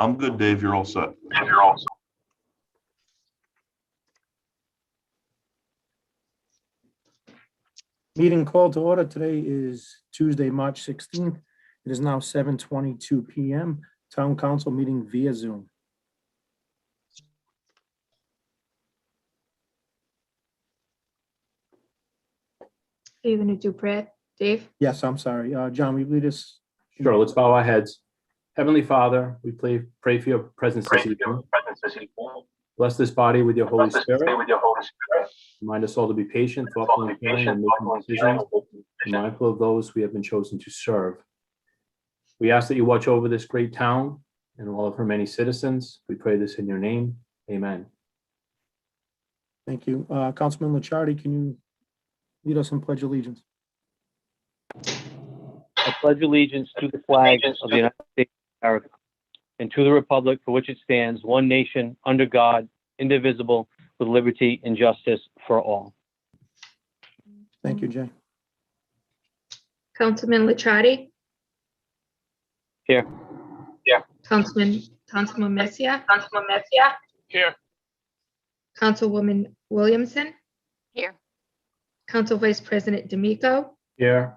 I'm good, Dave. You're all set. Meeting called to order. Today is Tuesday, March 16th. It is now 7:22 p.m. Town Council meeting via Zoom. Are you going to do prayer, Dave? Yes, I'm sorry. John, will you lead us? Sure, let's bow our heads. Heavenly Father, we pray for your presence this evening. Bless this body with your Holy Spirit. Remind us all to be patient, thoughtful, and caring, and making decisions, and mindful of those we have been chosen to serve. We ask that you watch over this great town and all of her many citizens. We pray this in your name. Amen. Thank you. Councilman Licciardi, can you lead us in Pledge of Allegiance? I pledge allegiance to the flag of the United States of America and to the republic for which it stands, one nation, under God, indivisible, with liberty and justice for all. Thank you, Jay. Councilman Licciardi? Here. Councilman Messia? Here. Councilwoman Williamson? Here. Council Vice President D'Amico? Here.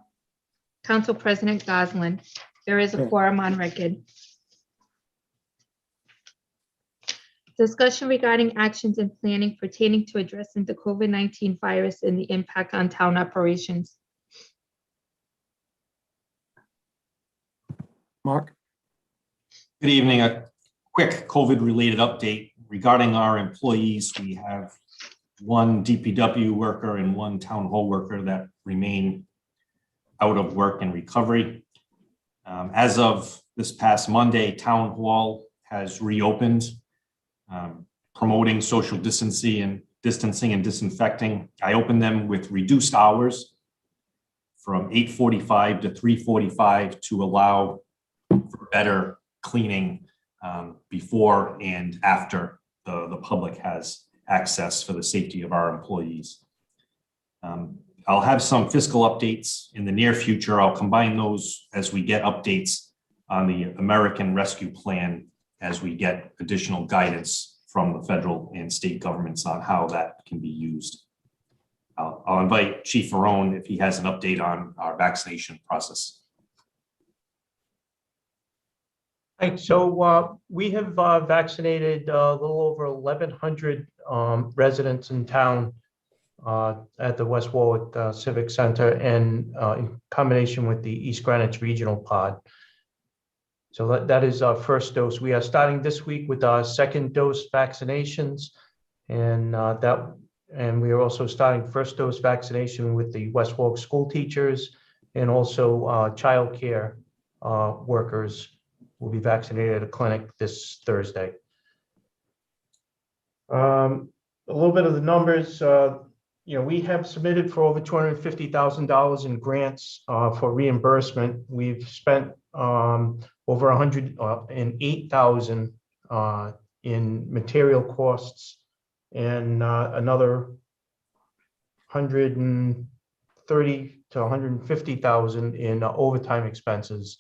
Council President Goslin? There is a Here. quorum on record. Discussion regarding actions and planning pertaining to addressing the COVID-19 virus and the impact on town operations. Mark? Good evening. A quick COVID-related update regarding our employees. We have one DPW worker and one town hall worker that remain out of work and recovery. As of this past Monday, town hall has reopened, promoting social distancing and disinfecting. I opened them with reduced hours from 8:45 to 3:45 to allow for better cleaning before and after the public has access for the safety of our employees. I'll have some fiscal updates in the near future. I'll combine those as we get updates on the American Rescue Plan as we get additional guidance from the federal and state governments on how that can be used. I'll invite Chief Ferrone if he has an update on our vaccination process. Right, so we have vaccinated a little over 1,100 residents in town at the West Warwick Civic Center and in combination with the East Greenwich Regional Pod. So that is our first dose. We are starting this week with our second dose vaccinations, and we are also starting first dose vaccination with the West Warwick school teachers and also childcare workers will be vaccinated at a clinic this Thursday. A little bit of the numbers. We have submitted for over $250,000 in grants for reimbursement. We've spent over $108,000 in material costs and another $130,000 to $150,000 in overtime expenses.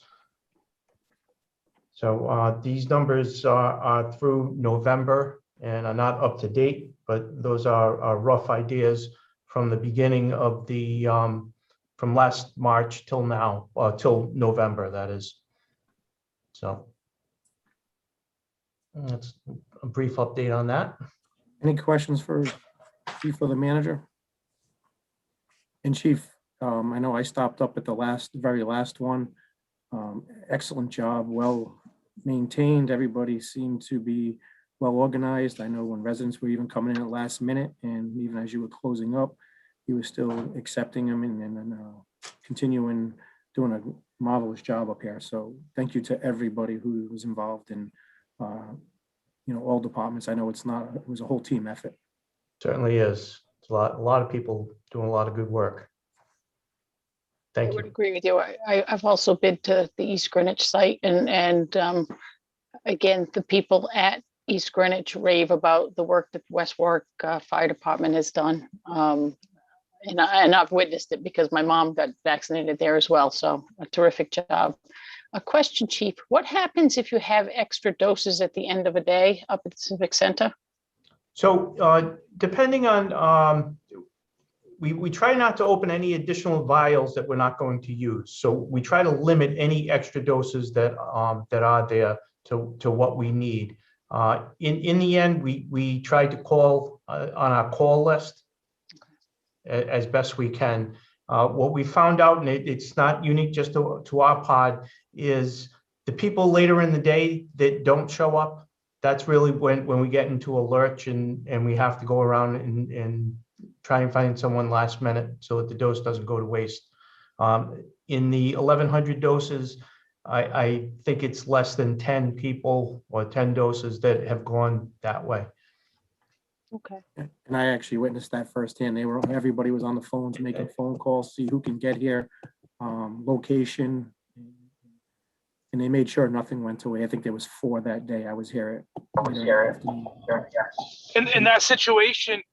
So these numbers are through November and are not up to date, but those are rough ideas from the beginning of the, from last March till now, till November, that is. So that's a brief update on that. Any questions for Chief or the manager? And Chief, I know I stopped up at the very last one. Excellent job, well maintained. Everybody seemed to be well organized. I know when residents were even coming in at last minute, and even as you were closing up, you were still accepting them and continuing doing a marvelous job up here. So thank you to everybody who was involved in, all departments. I know it was a whole team effort. Certainly is. It's a lot of people doing a lot of good work. Thank you. I would agree with you. I've also been to the East Greenwich site and again, the people at East Greenwich rave about the work that West Warwick Fire Department has done. And I've witnessed it because my mom got vaccinated there as well. So a terrific job. A question, Chief. What happens if you have extra doses at the end of a day up at the Civic Center? So depending on, we try not to open any additional vials that we're not going to use. So we try to limit any extra doses that are there to what we need. In the end, we try to call on our call list as best we can. What we found out, and it's not unique just to our pod, is the people later in the day that don't show up. That's really when we get into a lurch and we have to go around and try and find someone last minute so that the dose doesn't go to waste. In the 1,100 doses, I think it's less than 10 people or 10 doses that have gone that way. Okay. And I actually witnessed that firsthand. Everybody was on the phones, making phone calls, see who can get here, location. And they made sure nothing went away. I think there was 4 that day. I was here. In that situation,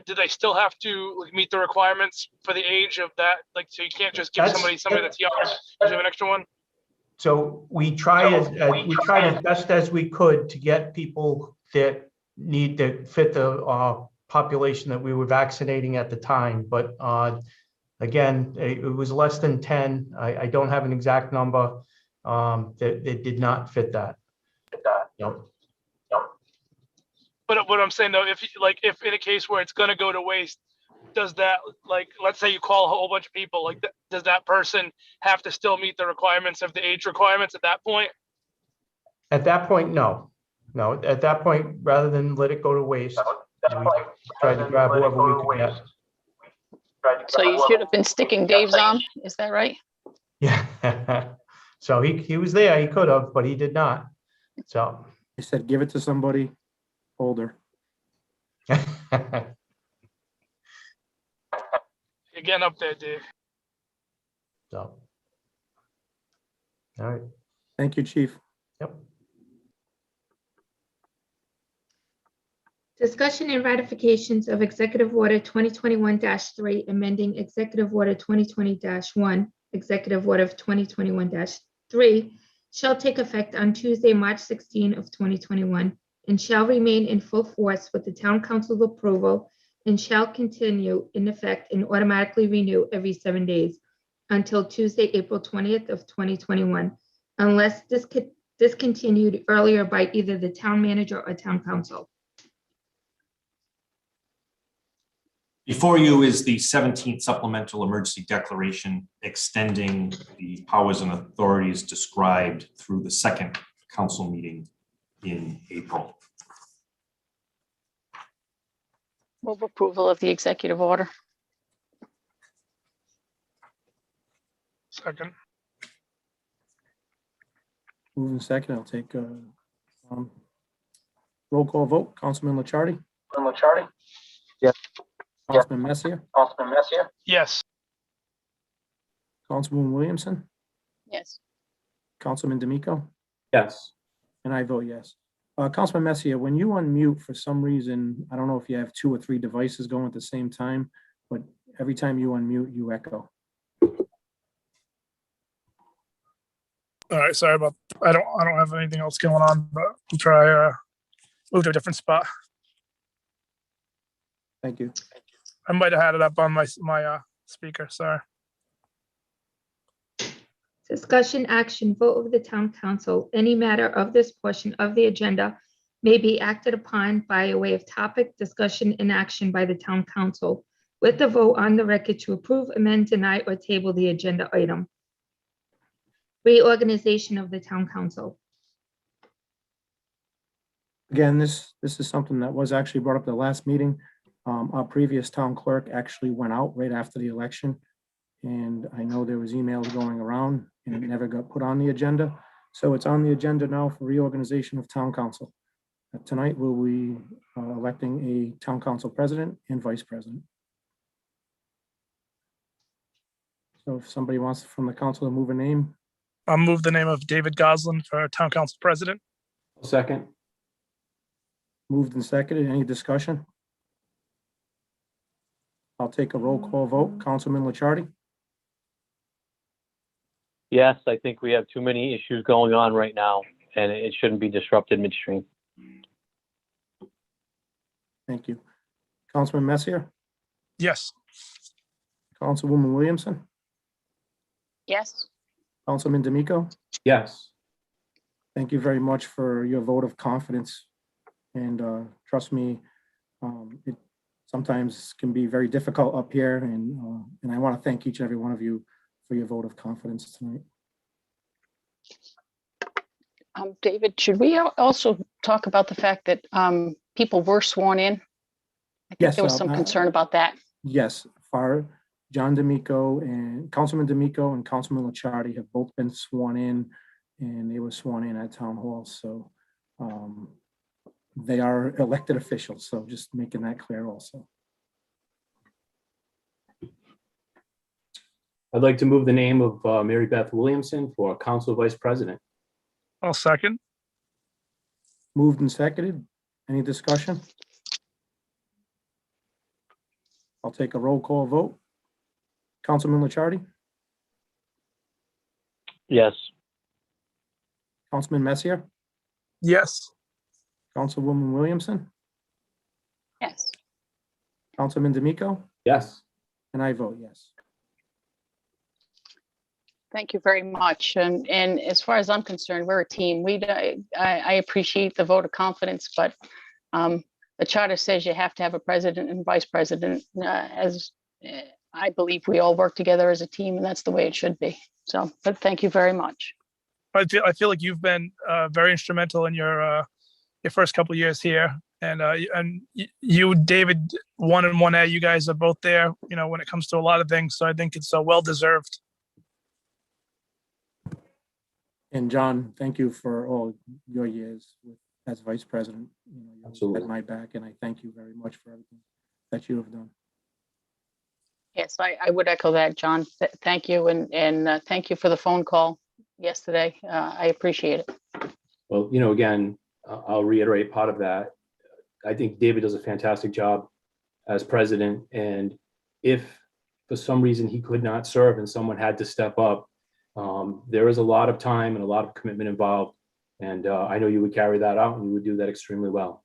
do they still have to like, meet the requirements for the age of that? Like, so you can't just give somebody that's young, give them an extra one? So we tried as best as we could to get people that need to fit the population that we were vaccinating at the time. But again, it was less than 10. I don't have an exact number that it did not fit that. Yep. But what I'm saying though, if in a case where it's gonna go to waste, does that, like, let's say you call a whole bunch of people, like, does that person have to still meet the requirements of the age requirements at that point? At that point, no. No, at that point, rather than let it go to waste, we tried to grab whoever we could get. So you should have been sticking Dave's arm, is that right? Yeah. So he was there, he could have, but he did not. So. I said, give it to somebody older. You're getting up there, Dave. So. All right. Thank you, Chief. Yep. Discussion and ratifications of Executive Order 2021-3, amending Executive Order 2020-1, Executive Order of 2021-3 shall take effect on Tuesday, March 16 of 2021, and shall remain in full force with the Town Council's approval, and shall continue in effect and automatically renew every 7 days until Tuesday, April 20th of 2021, unless discontinued earlier by either the town manager or town council. Before you is the 17th supplemental emergency declaration extending the powers and authorities described through the second council meeting in April. Move approval of the executive order. Second. Moving second, I'll take roll call vote. Councilman Licciardi? Yes. Councilman Messier? Yes. Councilwoman Williamson? Yes. Councilman D'Amico? Yes. And I vote yes. Councilman Messier, when you unmute, for some reason, I don't know if you have 2 or 3 devices going at the same time, but every time you unmute, you echo. All right, sorry about, I don't have anything else going on, but we'll try move to a different spot. Thank you. I might have had it up on my speaker, sorry. Discussion action vote of the town council. Any matter of this portion of the agenda may be acted upon by a way of topic, discussion, and action by the town council, with the vote on the record to approve, amend, deny, or table the agenda item. Reorganization of the town council. Again, this is something that was actually brought up at the last meeting. Our previous town clerk actually went out right after the election. And I know there was emails going around and it never got put on the agenda. So it's on the agenda now for reorganization of town council. Tonight we'll be electing a town council president and vice president. So if somebody wants from the council to move a name. I'll move the name of David Goslin for town council president. Second. Moved and seconded. Any discussion? I'll take a roll call vote. Councilman Licciardi? Yes, I think we have too many issues going on right now, and it shouldn't be disrupted midstream. Thank you. Councilman Messier, Yes. Councilwoman Williamson, Yes, Councilman D'Amico. Yes. Thank you very much for your vote of confidence. And trust me, it sometimes can be very difficult up here. And I want to thank each and every one of you for your vote of confidence tonight. David, should we also talk about the fact that people were sworn in? I think Yes, there was some concern about that. Yes, John D'Amico and Councilman D'Amico and Councilman Licciardi have both been sworn in, and they were sworn in at Town Hall. So they are elected officials. So just making that clear also. I'd like to move the name of Mary Beth Williamson for Council Vice President. I'll second. Moved and seconded. Any discussion? I'll take a roll call vote. Councilman Licciardi, Yes. Councilman Messier, Yes. Councilwoman Williamson, Yes. Councilman D'Amico, Yes. and I vote yes. Thank you very much. And as far as I'm concerned, we're a team. I appreciate the vote of confidence, but the charter says you have to have a president and vice president. I believe we all work together as a team, and that's the way it should be. So, but thank you very much. I feel like you've been very instrumental in your first couple of years here, and you, David, 1 and 1A, you guys are both there. You know, when it comes to a lot of things, so I think it's well deserved. And John, thank you for all your years as vice president. You know, you Absolutely. had my back, and I thank you very much for everything that you have done. Yes, I would echo that, John. Thank you, and thank you for the phone call yesterday. I appreciate it. Well, you know, again, I'll reiterate part of that. I think David does a fantastic job as president. And if for some reason he could not serve and someone had to step up, there is a lot of time and a lot of commitment involved. And I know you would carry that out and you would do that extremely well.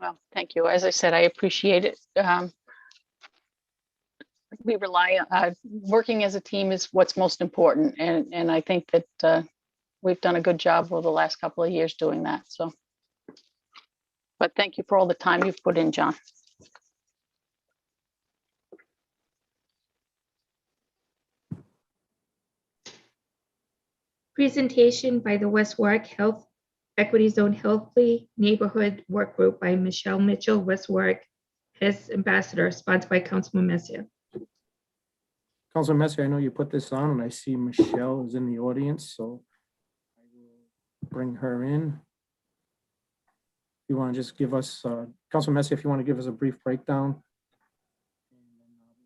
Well, thank you. As I said, I appreciate it. We rely on working as a team is what's most important. And I think that we've done a good job over the last couple of years doing that. So, but thank you for all the time you've put in, John. Presentation by the West Warwick Health Equity Zone Healthy Neighborhood Work Group by Michelle Mitchell, West Warwick, as ambassador, sponsored by Councilman Messier. Councilman Messier, I know you put this on, and I see Michelle is in the audience, so I will bring her in. You want to just give us, Councilman Messier, if you want to give us a brief breakdown.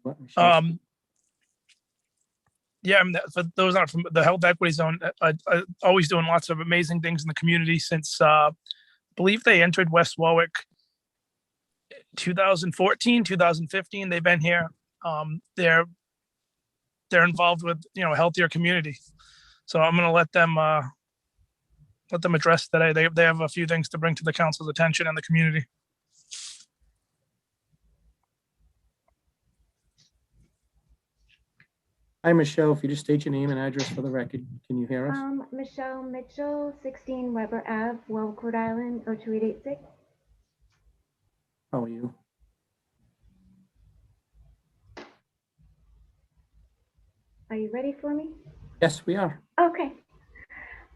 Let Michelle speak. Yeah, I mean, for those not from the Health Equity Zone, always doing lots of amazing things in the community since I believe they entered West Warwick 2014, 2015. They've been here. They're involved with, you know, a healthier community. So I'm going to let them address today. They have a few things to bring to the council's attention and the community. Hi, Michelle. If you just state your name and address for the record, can you hear us? Michelle Mitchell, 16 Weber Ave, Warwick, Rhode Island, 02886. How are you? Are you ready for me? Yes, we are. Okay.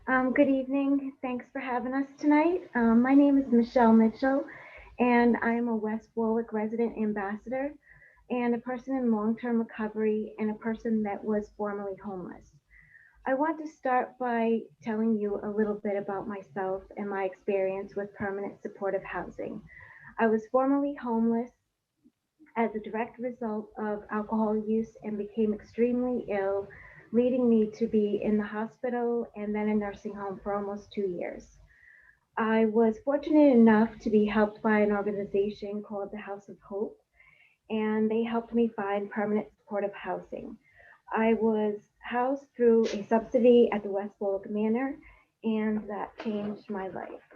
Good evening. Thanks for having us tonight. My name is Michelle Mitchell, and I'm a West Warwick resident ambassador and a person in long-term recovery and a person that was formerly homeless. I want to start by telling you a little bit about myself and my experience with permanent supportive housing. I was formerly homeless as a direct result of alcohol use and became extremely ill, leading me to be in the hospital and then a nursing home for almost 2 years. I was fortunate enough to be helped by an organization called the House of Hope, and they helped me find permanent supportive housing. I was house through a subsidy at the West Warwick Manor, and that changed my life.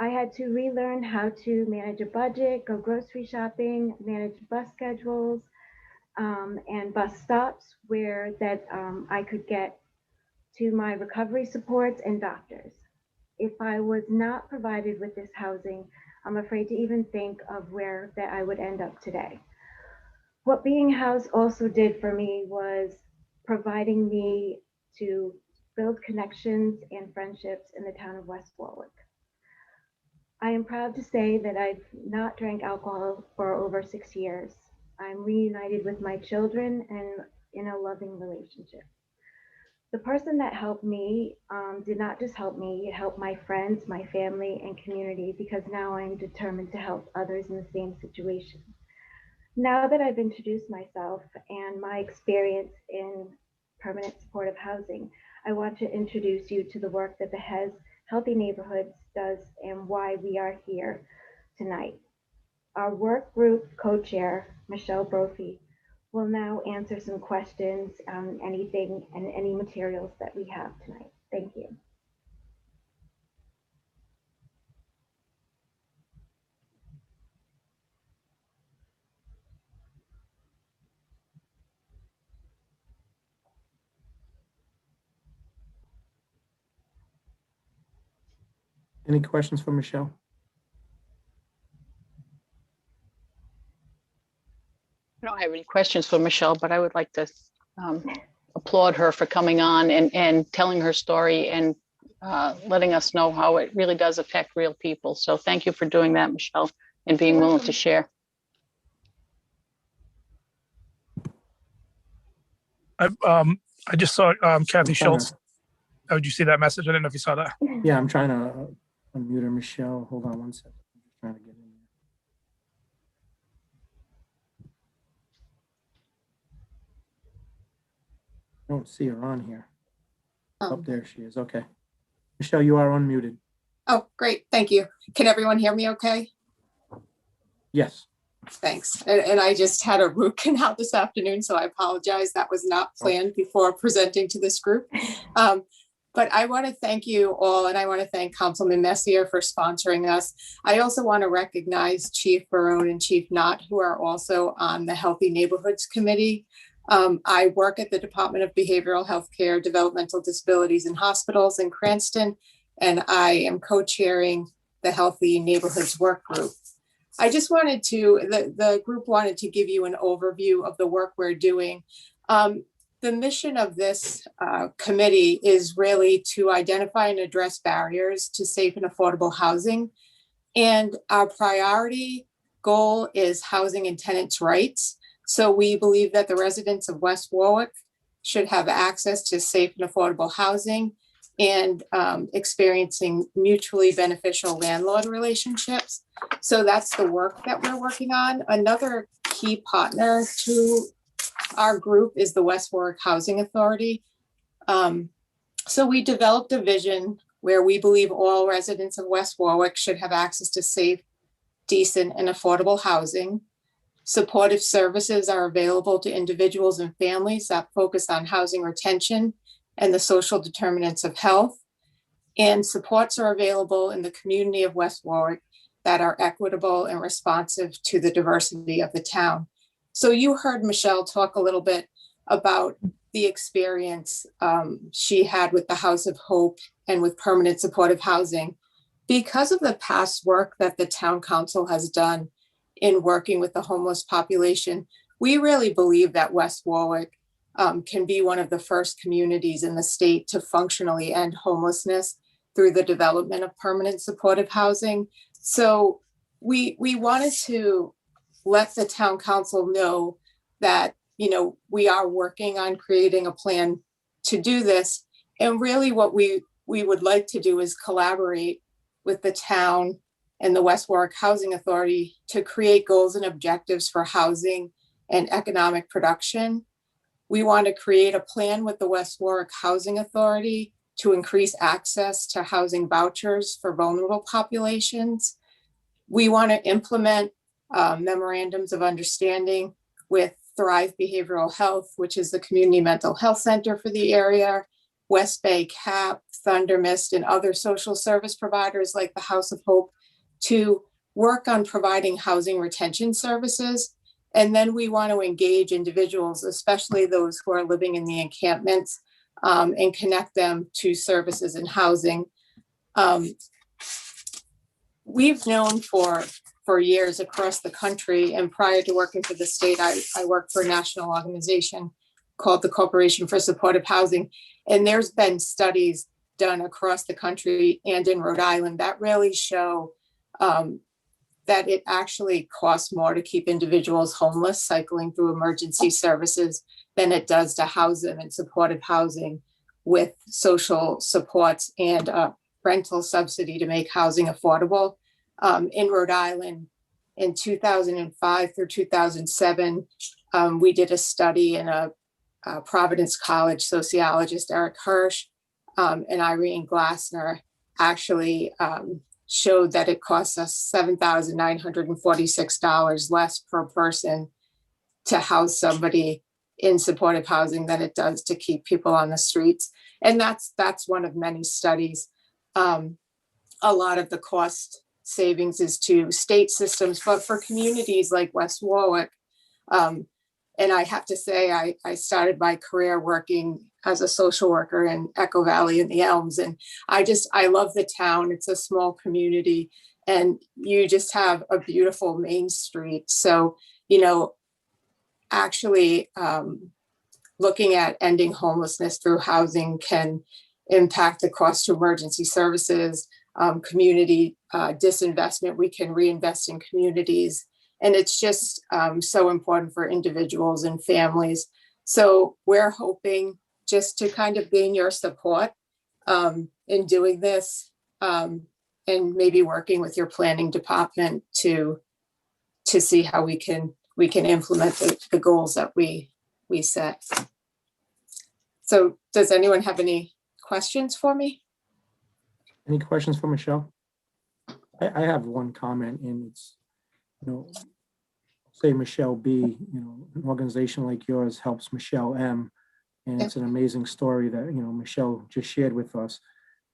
I had to relearn how to manage a budget, go grocery shopping, manage bus schedules, and bus stops where I could get to my recovery supports and doctors. If I was not provided with this housing, I'm afraid to even think of where that I would end up today. What being housed also did for me was providing me to build connections and friendships in the town of West Warwick. I am proud to say that I've not drank alcohol for over 6 years. I'm reunited with my children and in a loving relationship. The person that helped me did not just help me, it helped my friends, my family, and community, because now I'm determined to help others in the same situation. Now that I've introduced myself and my experience in permanent supportive housing, I want to introduce you to the work that the HES Healthy Neighborhoods does and why we are here tonight. Our work group co-chair, Michelle Brophy, will now answer some questions on anything and any materials that we have tonight. Thank you. Any questions for Michelle? I don't have any questions for Michelle, but I would like to applaud her for coming on and telling her story and letting us know how it really does affect real people. So thank you for doing that, Michelle, and being willing to share. I just saw Kathy I'm trying Schultz. to- Oh, did you see that message? I didn't know if you saw that. Yeah, I'm trying to unmute her, Michelle. Hold on one second. I'm just trying to get in there. I don't see her on here. Oh. Oh, there she is. Okay. Michelle, you are unmuted. Oh, great. Thank you. Can everyone hear me okay? Yes. Thanks. And I just had a root canal this afternoon, so I apologize. That was not planned before presenting to this group. But I want to thank you all, and I want to thank Councilman Messier for sponsoring us. I also want to recognize Chief Barone and Chief Knott, who are also on the Healthy Neighborhoods Committee. I work at the Department of Behavioral Health Care, Developmental Disabilities and Hospitals in Cranston, and I am co-chairing the Healthy Neighborhoods Work Group. I just wanted to, the group wanted to give you an overview of the work we're doing. The mission of this committee is really to identify and address barriers to safe and affordable housing. And our priority goal is housing and tenants' rights. So we believe that the residents of West Warwick should have access to safe and affordable housing and experiencing mutually beneficial landlord relationships. So that's the work that we're working on. Another key partner to our group is the West Warwick Housing Authority. So we developed a vision where we believe all residents of West Warwick should have access to safe, decent, and affordable housing. Supportive services are available to individuals and families that focus on housing retention and the social determinants of health. And supports are available in the community of West Warwick that are equitable and responsive to the diversity of the town. So you heard Michelle talk a little bit about the experience she had with the House of Hope and with permanent supportive housing. Because of the past work that the town council has done in working with the homeless population, we really believe that West Warwick can be one of the first communities in the state to functionally end homelessness through the development of permanent supportive housing. So we wanted to let the town council know that, you know, we are working on creating a plan to do this. And really what we would like to do is collaborate with the town and the West Warwick Housing Authority to create goals and objectives for housing and economic production. We want to create a plan with the West Warwick Housing Authority to increase access to housing vouchers for vulnerable populations. We want to implement memorandums of understanding with Thrive Behavioral Health, which is the community mental health center for the area, West Bay CAP, Thunder Mist, and other social service providers like the House of Hope to work on providing housing retention services. And then we want to engage individuals, especially those who are living in the encampments, and connect them to services and housing. We've known for years across the country, and prior to working for the state, I worked for a national organization called the Corporation for Supportive Housing. And there's been studies done across the country and in Rhode Island that really show that it actually costs more to keep individuals homeless cycling through emergency services than it does to house them in supportive housing with social supports and rental subsidy to make housing affordable. In Rhode Island, in 2005 through 2007, we did a study, and a Providence College sociologist, Eric Hirsch, and Irene Glassner actually showed that it costs us $7,946 less per person to house somebody in supportive housing than it does to keep people on the streets. And that's one of many studies. A lot of the cost savings is to state systems, but for communities like West Warwick, and I have to say, I started my career working as a social worker in Echo Valley in the Elms. And I love the town. It's a small community, and you just have a beautiful main street. So, actually looking at ending homelessness through housing can impact the cost to emergency services, community disinvestment. We can reinvest in communities. And it's just so important for individuals and families. So we're hoping just to kind of gain your support in doing this, and maybe working with your planning department to see how we can implement the goals that we set. So does anyone have any questions for me? Any questions for Michelle? I have one comment, and it's, say Michelle B, an organization like yours helps Michelle M. And it's an amazing story that, Michelle just shared with us.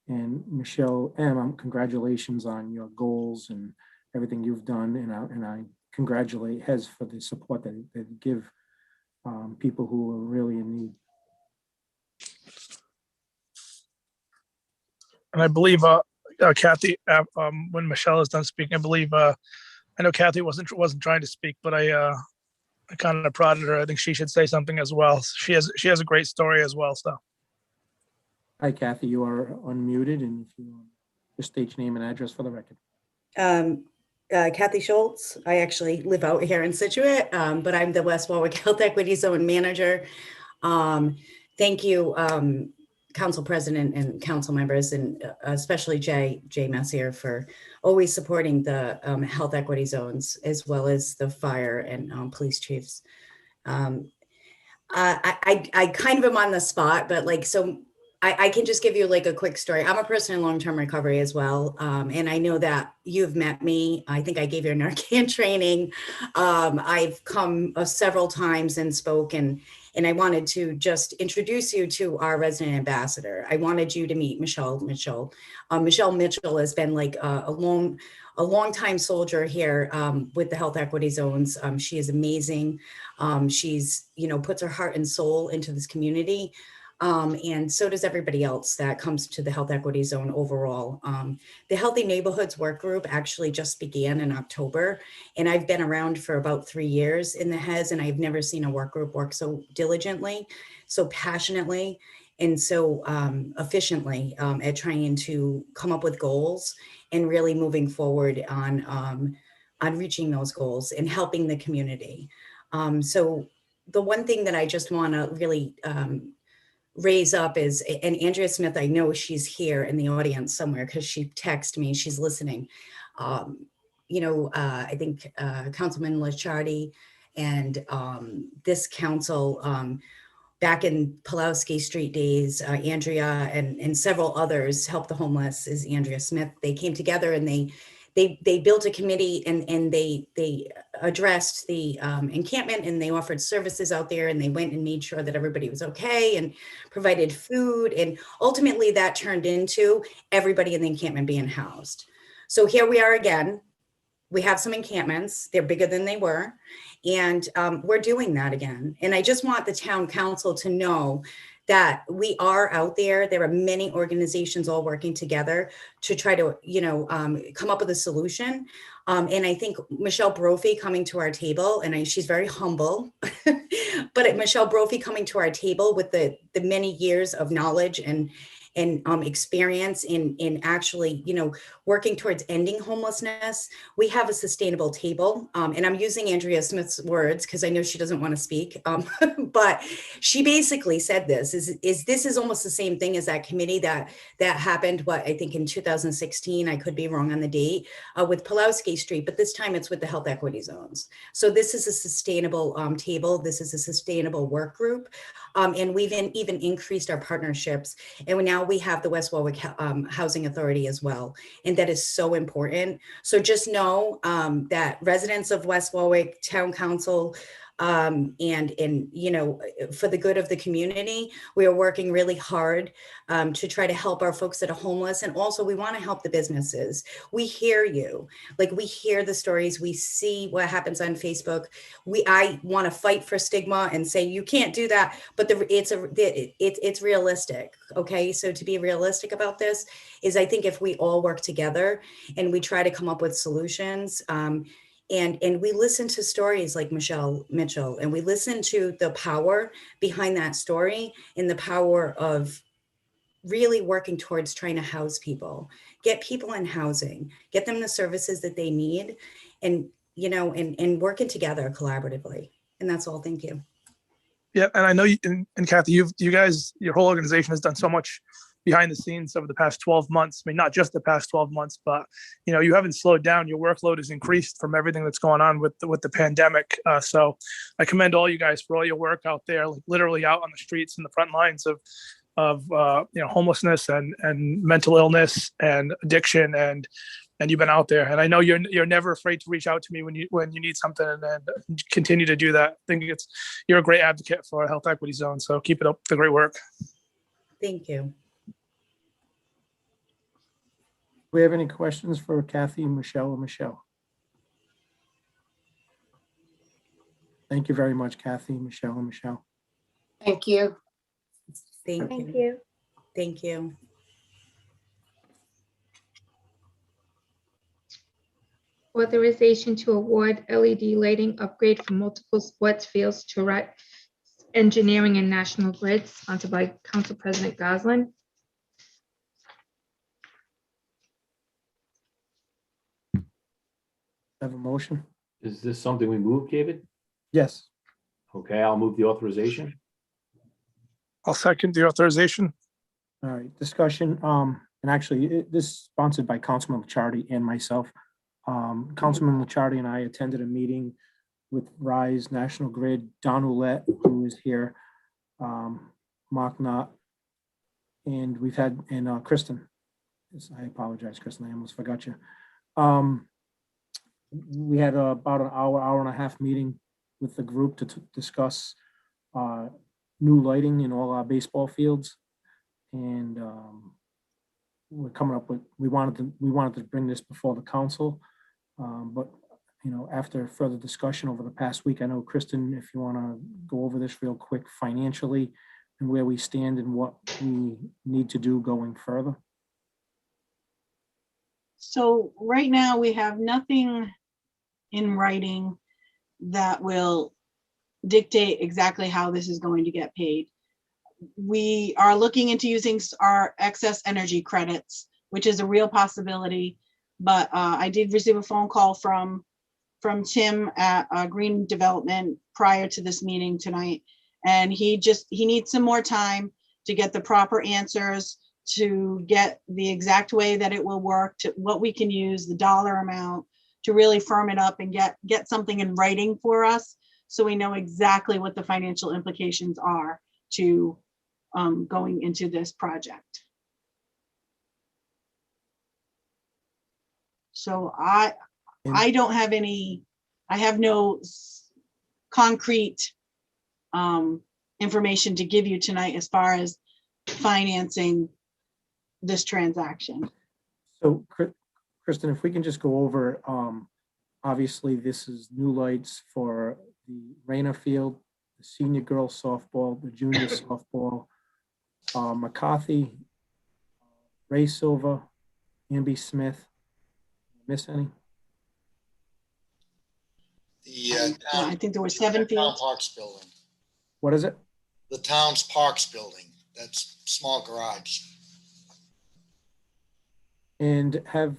And Michelle M, congratulations on your goals and everything you've done. And I congratulate Hez for the support that they give people who are really in need. And I believe Kathy, when Michelle is done speaking, I believe I know Kathy wasn't trying to speak, but I kind of prodded her. I think she should say something as well. She has a great story as well. So, hi Kathy, you are unmuted, and if you just state your name and address for the record. Kathy Schultz. I actually live out here in Situate, but I'm the West Warwick Health Equity Zone Manager. Thank you, Council President and Council members, and especially Jay Messier for always supporting the health equity zones, as well as the fire and police chiefs. I kind of am on the spot, but I can just give you a quick story. I'm a person in long-term recovery as well. And I know that you've met me. I think I gave you a Narcan training. I've come several times and spoken, and I wanted to just introduce you to our resident ambassador. I wanted you to meet Michelle Mitchell. Michelle Mitchell has been a long-time soldier here with the health equity zones. She is amazing. She's, puts her heart and soul into this community. And so does everybody else that comes to the health equity zone overall. The Healthy Neighborhoods Work Group actually just began in October, and I've been around for about 3 years in the HES, and I've never seen a work group work so diligently, so passionately, and so efficiently at trying to come up with goals and really moving forward on reaching those goals and helping the community. So the one thing that I just want to really raise up is, and Andrea Smith, I know she's here in the audience somewhere because she texted me, she's listening. I think Councilman Licciardi and this council back in Pulowski Street days, Andrea and several others helped the homeless, is Andrea Smith. They came together and they they built a committee and they addressed the encampment, and they offered services out there, and they went and made sure that everybody was okay and provided food. And ultimately that turned into everybody in the encampment being housed. So here we are again. We have some encampments, they're bigger than they were, and we're doing that again. And I just want the town council to know that we are out there. There are many organizations all working together to try to, come up with a solution. And I think Michelle Brophy coming to our table, and she's very humble, but Michelle Brophy coming to our table with the many years of knowledge and experience in actually, working towards ending homelessness. We have a sustainable table. And I'm using Andrea Smith's words because I know she doesn't want to speak. But she basically said this is almost the same thing as that committee that happened, I think in 2016, I could be wrong on the date, with Pulowski Street, but this time it's with the health equity zones. So this is a sustainable table. This is a sustainable work group. And we've even increased our partnerships. And now we have the West Warwick Housing Authority as well. And that is so important. So just know that residents of West Warwick, Town Council, and for the good of the community, we are working really hard to try to help our folks that are homeless. And also we want to help the businesses. We hear you, we hear the stories, we see what happens on Facebook. I want to fight for stigma and say, you can't do that, but it's realistic. Okay. So to be realistic about this is, I think if we all work together and we try to come up with solutions, and we listen to stories like Michelle Mitchell, and we listen to the power behind that story and the power of really working towards trying to house people, get people in housing, get them the services that they need, and, and working together collaboratively. And that's all. Thank you. Yeah, and I know and Kathy, you guys, your whole organization has done so much behind the scenes over the past 12 months. I mean, not just the past 12 months, but you haven't slowed down. Your workload has increased from everything that's going on with the pandemic. So I commend all you guys for all your work out there, literally out on the streets and the front lines of homelessness and mental illness and addiction, and you've been out there. And I know you're never afraid to reach out to me when you need something, and continue to do that. I think you're a great advocate for a health equity zone. So keep it up, the great work. Thank you. Do we have any questions for Kathy and Michelle? Thank you very much, Kathy, Michelle, and Michelle. Thank you. Thank you. Thank you. Authorization to award LED lighting upgrade for multiple sports fields to Rice Engineering and National Grid, sponsored by Council President Goslin. Have a motion? Is this something we move, David? Yes. Okay, I'll move the authorization. I'll second the authorization. All right, discussion. And actually, this is sponsored by Councilman Licciardi and myself. Councilman Licciardi and I attended a meeting with Rise, National Grid, Don Ouellette, who is here, Mark Knott, and we've had, and Kristen. I apologize, Kristen, I almost forgot you. We had about an hour and a half meeting with the group to discuss new lighting in all our baseball fields, and we're coming up with, we wanted to bring this before the council, but after further discussion over the past week, I know Kristen, if you want to go over this real quick financially and where we stand and what we need to do going further. So right now we have nothing in writing that will dictate exactly how this is going to get paid. We are looking into using our excess energy credits, which is a real possibility. But I did receive a phone call from Tim at Green Development prior to this meeting tonight. And he needs some more time to get the proper answers, to get the exact way that it will work, to what we can use, the dollar amount, to really firm it up and get something in writing for us, so we know exactly what the financial implications are to going into this project. So I don't have any, I have no concrete information to give you tonight as far as financing this transaction. So Kristen, if we can just go over, obviously this is new lights for the Rayner Field, the senior girls softball, the junior softball, McCarthy, Ray Silva, Amby Smith. Miss any? I think there were 7 Town fields. Parks building, What is it? the town's parks building, that's small garage. And have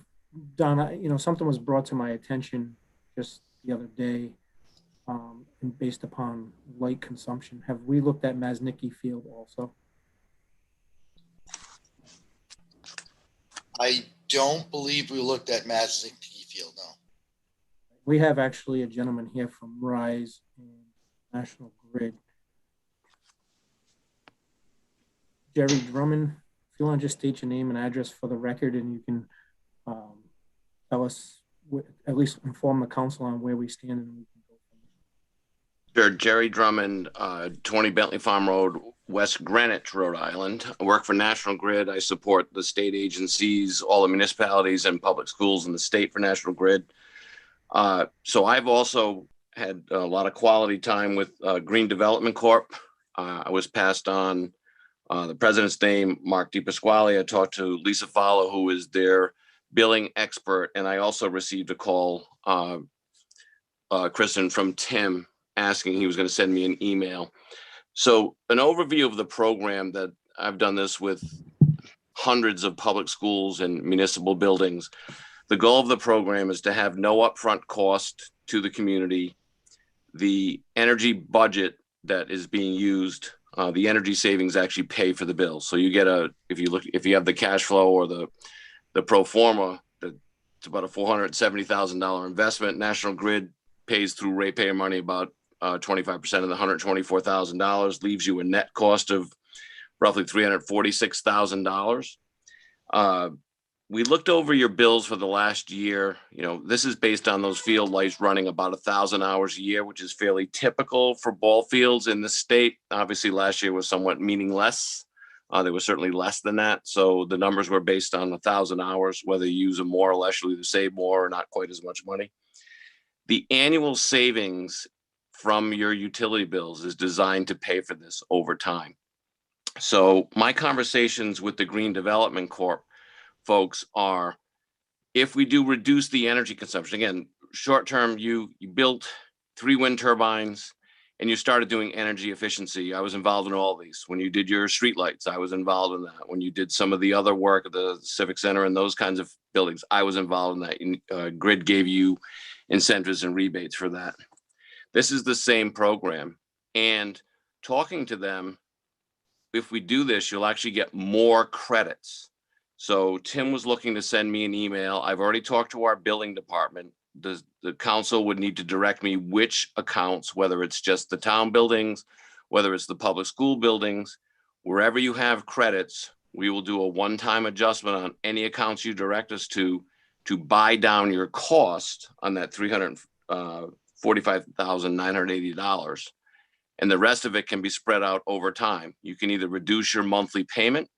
done, something was brought to my attention just the other day, and based upon light consumption. Have we looked at Maznicki Field also? I don't believe we looked at Maznicki Field, no. We have actually a gentleman here from Rise and National Grid. Jerry Drummond, if you want to just state your name and address for the record, and you can tell us, at least inform the council on where we stand, and we can go from there. Sure. Jerry Drummond, 20 Bentley Farm Road, West Greenwich, Rhode Island. I work for National Grid. I support the state agencies, all the municipalities and public schools in the state for National Grid. So I've also had a lot of quality time with Green Development Corp. I was passed on the president's name, Mark DePasquale. I talked to Lisa Fowler, who is their billing expert. And I also received a call, Kristen, from Tim asking he was going to send me an email. So an overview of the program, that I've done this with hundreds of public schools and municipal buildings. The goal of the program is to have no upfront cost to the community. The energy budget that is being used, the energy savings actually pay for the bill. So you get if you have the cash flow or the pro forma, it's about a $470,000 investment. National Grid pays through ratepayer money about 25% of the $124,000, leaves you a net cost of roughly $346,000. We looked over your bills for the last year. This is based on those field lights running about 1,000 hours a year, which is fairly typical for ball fields in the state. Obviously, last year was somewhat meaningless. There was certainly less than that. So the numbers were based on 1,000 hours. Whether you use them more or less, you'll either save more or not quite as much money. The annual savings from your utility bills is designed to pay for this over time. So my conversations with the Green Development Corp folks are, if we do reduce the energy consumption, again, short term, you built 3 wind turbines and you started doing energy efficiency. I was involved in all these. When you did your streetlights, I was involved in that. When you did some of the other work at the Civic Center and those kinds of buildings, I was involved in that. Grid gave you incentives and rebates for that. This is the same program. And talking to them, if we do this, you'll actually get more credits. So Tim was looking to send me an email. I've already talked to our billing department. The council would need to direct me which accounts, whether it's just the town buildings, whether it's the public school buildings, wherever you have credits, we will do a one-time adjustment on any accounts you direct us to buy down your cost on that $345,980. And the rest of it can be spread out over time. You can either reduce your monthly payment,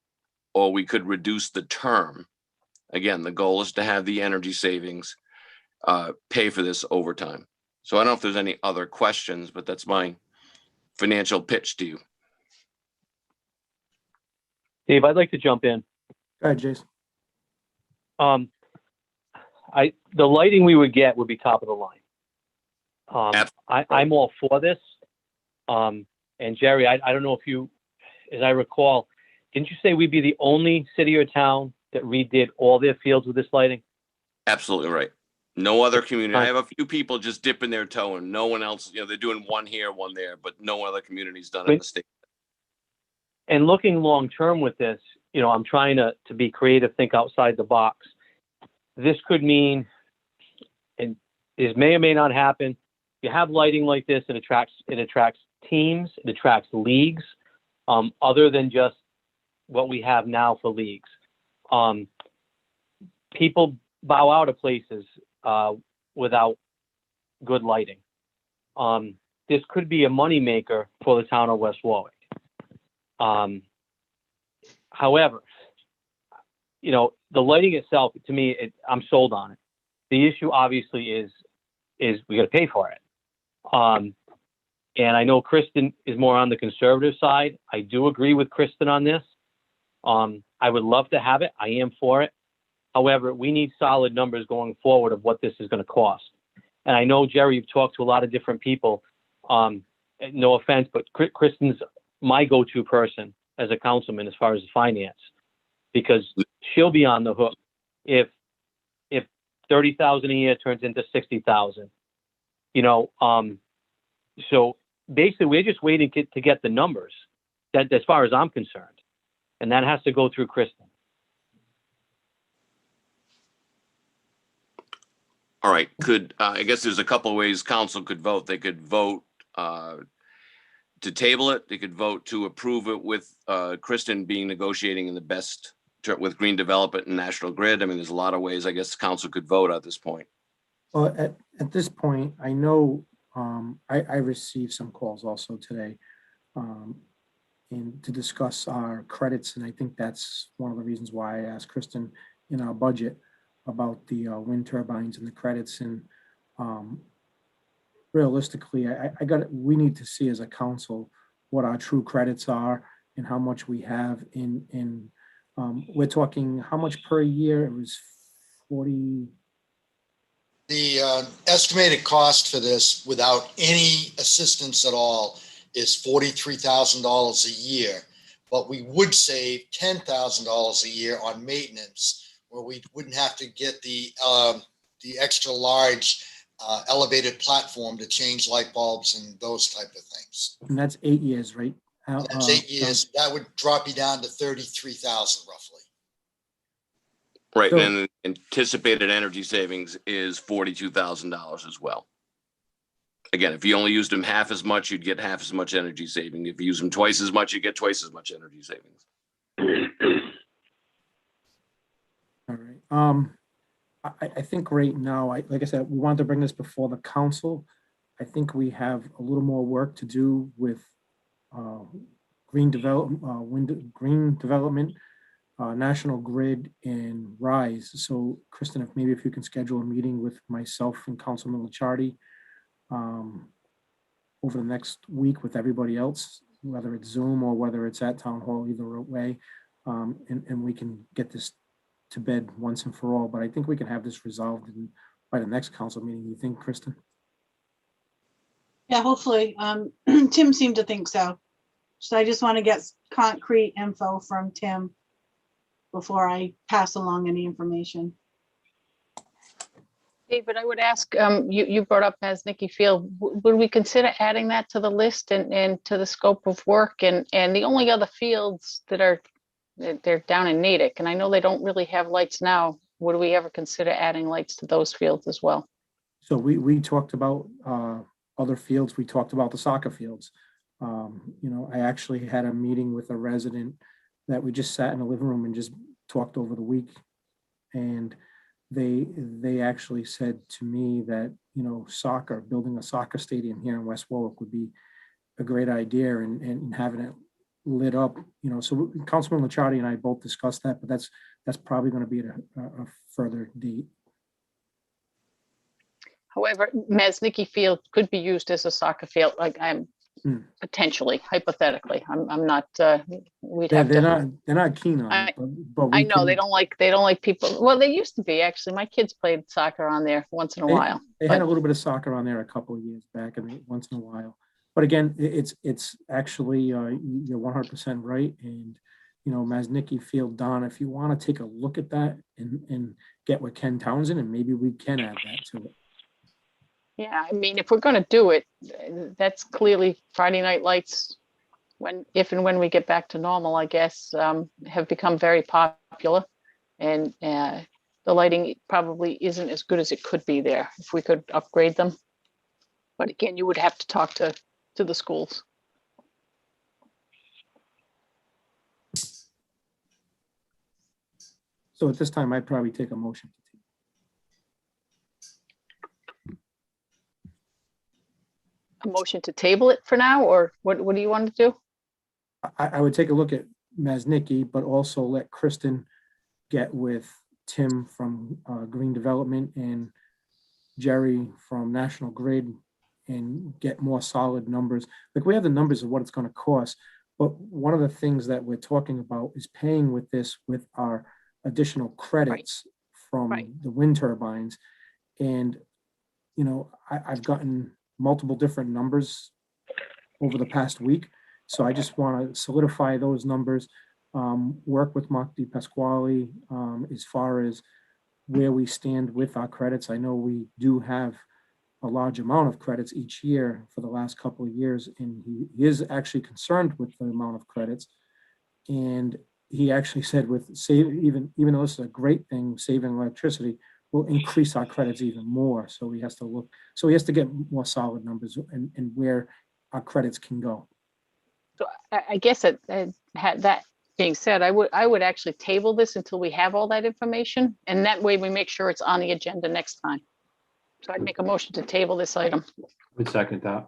or we could reduce the term. Again, the goal is to have the energy savings pay for this over time. So I don't know if there's any other questions, but that's my financial pitch to you. Dave, I'd like to jump in. Go ahead, Jason. The lighting we would get would be top of the line. I'm all for this. And Jerry, I don't know if you, as I recall, didn't you say we'd be the only city or town that redid all their fields with this lighting? Absolutely right. No other community. I have a few people just dipping their toe, and no one else, they're doing one here, one there, but no other community's done it in the state. And looking long-term with this, I'm trying to be creative, think outside the box. This could mean, and this may or may not happen, you have lighting like this, it attracts teams, it attracts leagues, other than just what we have now for leagues. People bow out of places without good lighting. This could be a moneymaker for the town of West Warwick. However, you know, the lighting itself, to me, I'm sold on it. The issue obviously is we got to pay for it. And I know Kristen is more on the conservative side. I do agree with Kristen on this. I would love to have it. I am for it. However, we need solid numbers going forward of what this is going to cost. And I know, Jerry, you've talked to a lot of different people. No offense, but Kristen's my go-to person as a councilman as far as the finance, because she'll be on the hook if 30,000 a year turns into 60,000. You know, so basically we're just waiting to get the numbers, that as far as I'm concerned, and that has to go through Kristen. All right, I guess there's a couple of ways council could vote. They could vote to table it. They could vote to approve it with Kristen being negotiating in the best with Green Development and National Grid. I mean, there's a lot of ways I guess the council could vote at this point. Well, at this point, I know I received some calls also today and to discuss our credits. And I think that's one of the reasons why I asked Kristen in our budget about the wind turbines and the credits. And realistically, we need to see as a council what our true credits are and how much we have in we're talking how much per year. It was 40. The estimated cost for this without any assistance at all is $43,000 a year, but we would save $10,000 a year on maintenance, where we wouldn't have to get the extra large elevated platform to change light bulbs and those type of things. And that's 8 years, right? That's 8 years. That would drop you down to 33,000 roughly. Right, So- and the anticipated energy savings is $42,000 as well. Again, if you only used them half as much, you'd get half as much energy saving. If you use them twice as much, you get twice as much energy savings. All right. I think right now, like I said, we wanted to bring this before the council. I think we have a little more work to do with green development, National Grid, and RISE. So, Kristen, if you can schedule a meeting with myself and Councilman Licciardi over the next week with everybody else, whether it's Zoom or whether it's at Town Hall, either way, and we can get this to bed once and for all. But I think we can have this resolved by the next council meeting. You think, Kristen? Yeah, hopefully. Tim seemed to think so. So I just want to get concrete info from Tim before I pass along any information. David, I would ask, you brought up Masnicki Field. Would we consider adding that to the list and to the scope of work? And the only other fields they're down in Natick, and I know they don't really have lights now. Would we ever consider adding lights to those fields as well? So we talked about other fields. We talked about the soccer fields. I actually had a meeting with a resident that we just sat in the living room and just talked over the week. And they actually said to me that, building a soccer stadium here in West Warwick would be a great idea, and having it lit up, so Councilman Licciardi and I both discussed that, but that's probably going to be a further date. However, Masnicki Field could be used as a soccer field, like potentially, hypothetically. I'm not, They're not keen on it, but I know they don't like people. Well, they used to be, actually. My kids played soccer on there once in a while. They had a little bit of soccer on there a couple of years back, and once in a while. But again, it's actually, you're 100% right. And, Masnicki Field, Don, if you want to take a look at that and get with Ken Townsend, and maybe we can add that to it. Yeah, I mean, if we're going to do it, that's clearly Friday night lights, if and when we get back to normal, I guess, have become very popular. And the lighting probably isn't as good as it could be there if we could upgrade them. But again, you would have to talk to the schools. So at this time, I'd probably take a motion. a motion to table it for now, or what do you want to do? I would take a look at Maznicki, but also let Kristen get with Tim from Green Development and Jerry from National Grid and get more solid numbers. Like, we have the numbers of what it's going to cost, but one of the things that we're talking about is paying with this with our additional credits from the wind turbines. And, you know, I've gotten multiple different numbers over the past week. So I just want to solidify those numbers, work with Mark DiPasquale as far as where we stand with our credits. I know we do have a large amount of credits each year for the last couple of years, and he is actually concerned with the amount of credits. And he actually said with even though this is a great thing, saving electricity will increase our credits even more. So he has to look, so he has to get more solid numbers and where our credits can go. So I guess had that being said, I would actually table this until we have all that information, and that way we make sure it's on the agenda next time. So I'd make a motion to table this item. Would second that.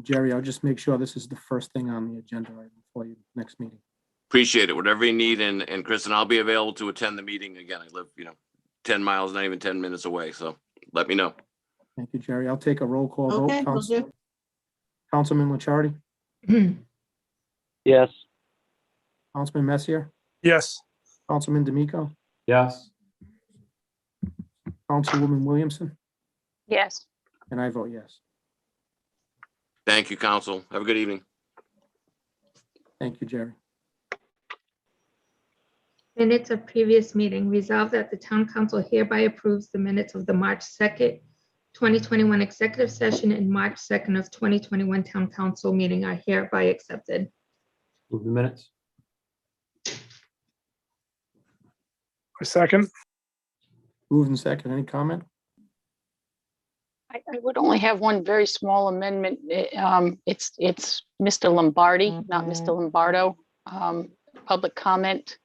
Jerry, I'll just make sure this is the first thing on the agenda item for you next meeting. Appreciate it. Whatever you need. And Kristen, I'll be available to attend the meeting again. I live, 10 miles, not even 10 minutes away. So let me know. Thank you, Jerry. I'll take a roll call Okay, vote. will do. Councilman Licciardi, Yes. Councilman Messier, Yes. Councilman D'Amico, Yes. Councilwoman Williamson, Yes. and I vote yes. Thank you, council. Have a good evening. Thank you, Jerry. Minutes of previous meeting. Resolved that the town council hereby approves the minutes of the March 2nd, 2021 executive session and March 2nd of 2021 town council meeting are hereby accepted. Move the minutes. A second. Moved and second. Any comment? I would only have one very small amendment. It's Mr. Lombardi, not Mr. Lombardo. Public comment.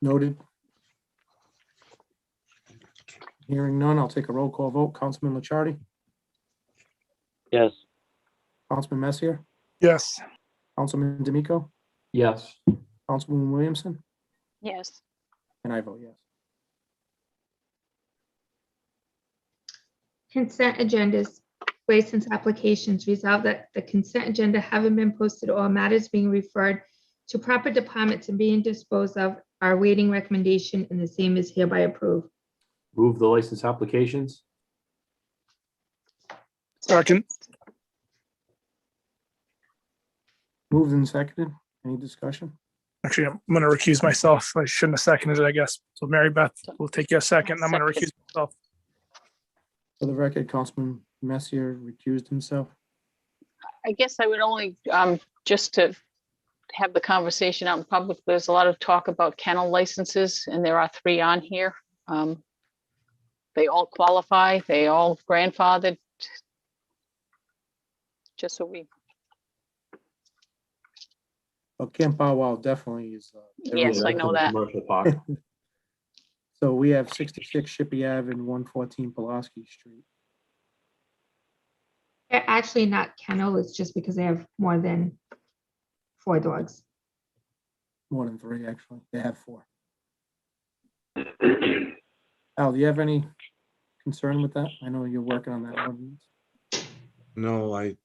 Noted. Hearing none, I'll take a roll call vote. Councilman Licciardi, Yes. Councilman Messier, Yes. Councilman D'Amico, Yes. Councilwoman Williamson, Yes. and I vote yes. Consent agendas, license applications. Resolved that the consent agenda having been posted, all matters being referred to proper departments and being disposed of are awaiting recommendation, and the same is hereby approved. Move the license applications. Second. Moved and seconded. Any discussion? Actually, I'm going to recuse myself. I shouldn't have seconded it, I guess. So Mary Beth will take you a second. I'm going to recuse myself. For the record, Councilman Messier recused himself. I guess I would only, just to have the conversation out in public, there's a lot of talk about kennel licenses, and there are 3 on here. They all qualify, they all grandfathered. Just so we, Well, Camp Bow Wow definitely is. yes, I know that. Commercial park. So we have 66 Shippey Ave and 114 Pulaski Street. They're actually not kennel, it's just because they have more than 4 dogs. More than 3, actually. They have 4. Al, do you have any concern with that? I know you're working on that ordinance. No, I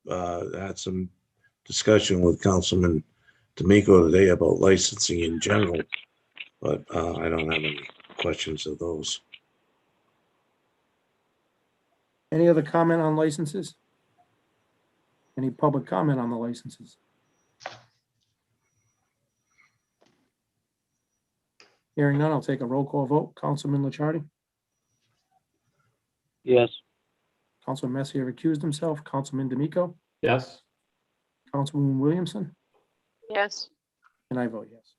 had some discussion with Councilman D'Amico today about licensing in general, but I don't have any questions of those. Any other comment on licenses? Any public comment on the licenses? Hearing none, I'll take a roll call vote. Councilman Licciardi, Yes. Councilman Messier recused himself. Councilman D'Amico, Yes. Councilwoman Williamson, Yes. and I vote yes.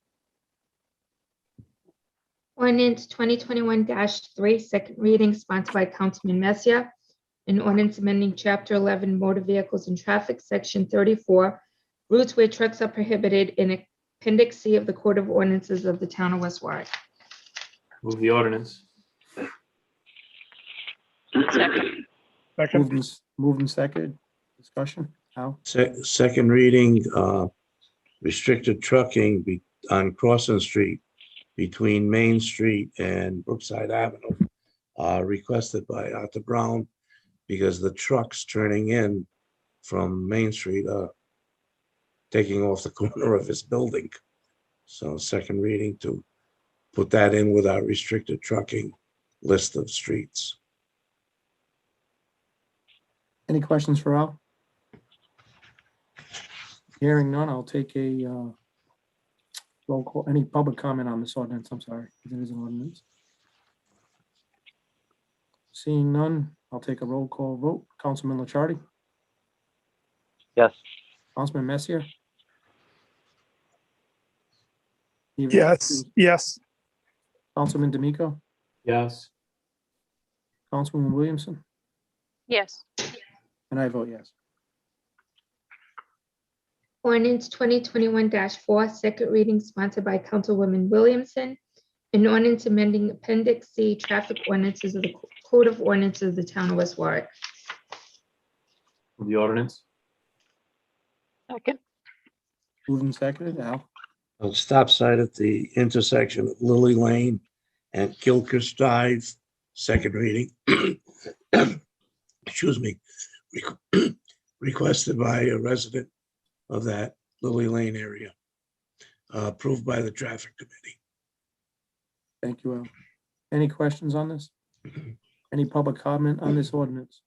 Ordinance 2021-3, second reading, sponsored by Councilman Messier. An ordinance amending Chapter 11 Motor Vehicles and Traffic, Section 34, routes where trucks are prohibited in a Appendix C of the Code of Ordinances of the Town of West Warwick. Move the ordinance. Second. Second. Moved and seconded. Discussion, Al? Second reading, restricted trucking on Crossan Street between Main Street and Brookside Avenue, requested by Arthur Brown because the trucks turning in from Main Street are taking off the corner of his building. So second reading to put that in with our restricted trucking list of streets. Any questions for Al? Hearing none, I'll take a roll call. Any public comment on this ordinance? I'm sorry, it is an ordinance. Seeing none, I'll take a roll call vote. Councilman Licciardi, Yes. Councilman Messier. Yes. Yes. Councilman D'Amico, Yes. Councilwoman Williamson, Yes. and I vote yes. Ordinance 2021-4, second reading, sponsored by Councilwoman Williamson. An ordinance amending Appendix C traffic ordinances of the Code of Ordinances of the Town of West Warwick. Move the ordinance. Second. Moved and seconded, Al? Stop sign at the intersection of Lily Lane and Gilchrist Drive, second reading. Excuse me. Requested by a resident of that Lily Lane area, approved by the traffic committee. Thank you, Al. Any questions on this? Any public comment on this ordinance?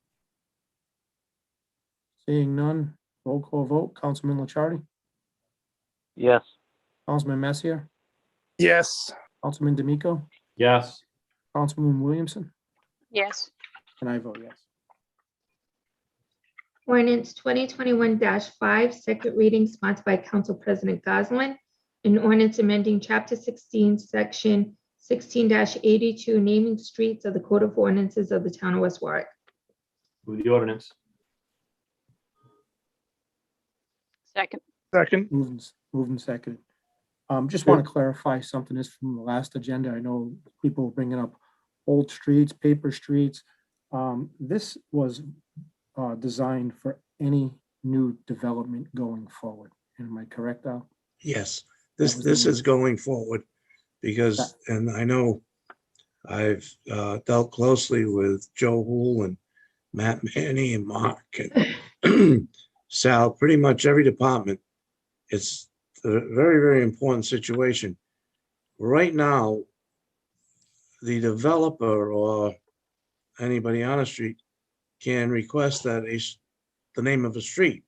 Seeing none, roll call vote. Councilman Licciardi, Yes. Councilman Messier, Yes. Councilman D'Amico, Yes. Councilwoman Williamson, Yes. and I vote yes. Ordinance 2021-5, second reading, sponsored by Council President Goslin. An ordinance amending Chapter 16, Section 16-82, naming streets of the Code of Ordinances of the Town of West Warwick. Move the ordinance. Second. Second. Moved and seconded. Just want to clarify something is from the last agenda. I know people were bringing up old streets, paper streets. This was designed for any new development going forward. Am I correct, Al? Yes, That was this the- is going forward because, and I know I've dealt closely with Joe Hool and Matt Manny and Mark and Sal, pretty much every department. It's a very, very important situation. Right now, the developer or anybody on a street can request that the name of a street.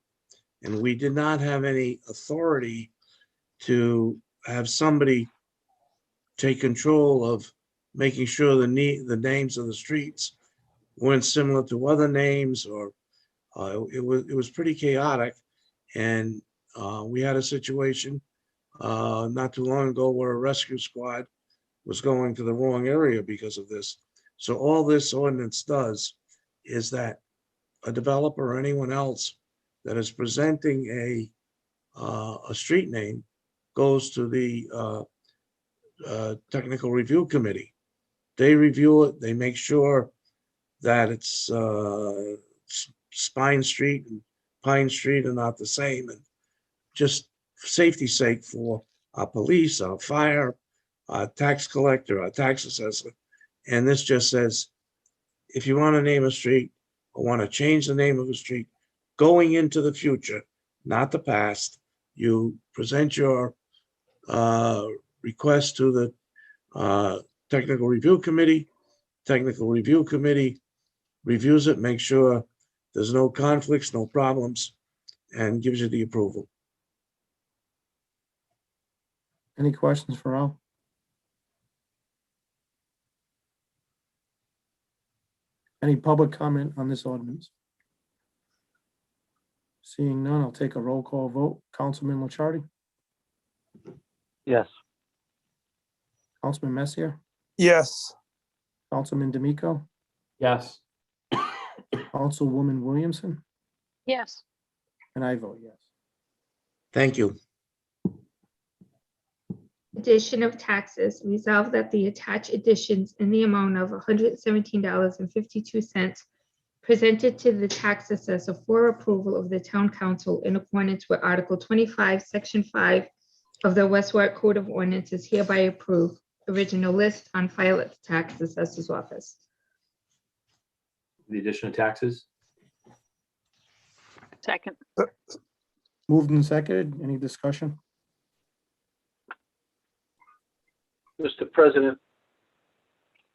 And we did not have any authority to have somebody take control of making sure the names of the streets weren't similar to other names, or it was pretty chaotic. And we had a situation not too long ago where a rescue squad was going to the wrong area because of this. So all this ordinance does is that a developer or anyone else that is presenting a street name goes to the technical review committee. They review it, they make sure that it's Spine Street and Pine Street are not the same, and just for safety's sake for our police, our fire, our tax collector, our tax assessor. And this just says, if you want to name a street or want to change the name of a street going into the future, not the past, you present your request to the technical review committee. Technical review committee reviews it, makes sure there's no conflicts, no problems, and gives you the approval. Any questions for Al? Any public comment on this ordinance? Seeing none, I'll take a roll call vote. Councilman Licciardi, Yes. Councilman Messier, Yes. Councilman D'Amico, Yes. Councilwoman Williamson, Yes. and I vote yes. Thank you. addition of taxes, resolve that the attached additions in the amount of $117.52 presented to the tax assessor for approval of the town council in accordance with Article 25, Section 5 of the West Warwick Code of Ordinances hereby approved. Original list on file at the tax assessor's office. The addition of taxes. Second. Moved and seconded. Any discussion? Mr. President,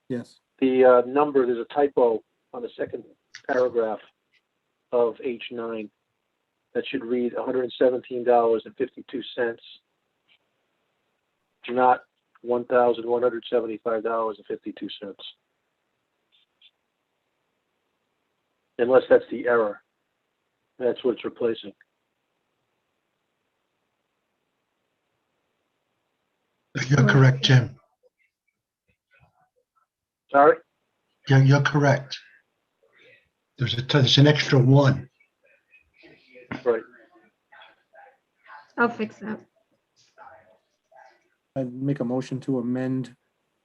Yes. the number, there's a typo on the second paragraph of H9. That should read $117.52, not $1,175.52. Unless that's the error. That's what it's replacing. You're correct, Jim. Sorry? You're correct. There's an extra one. Right. I'll fix that. I'd make a motion to amend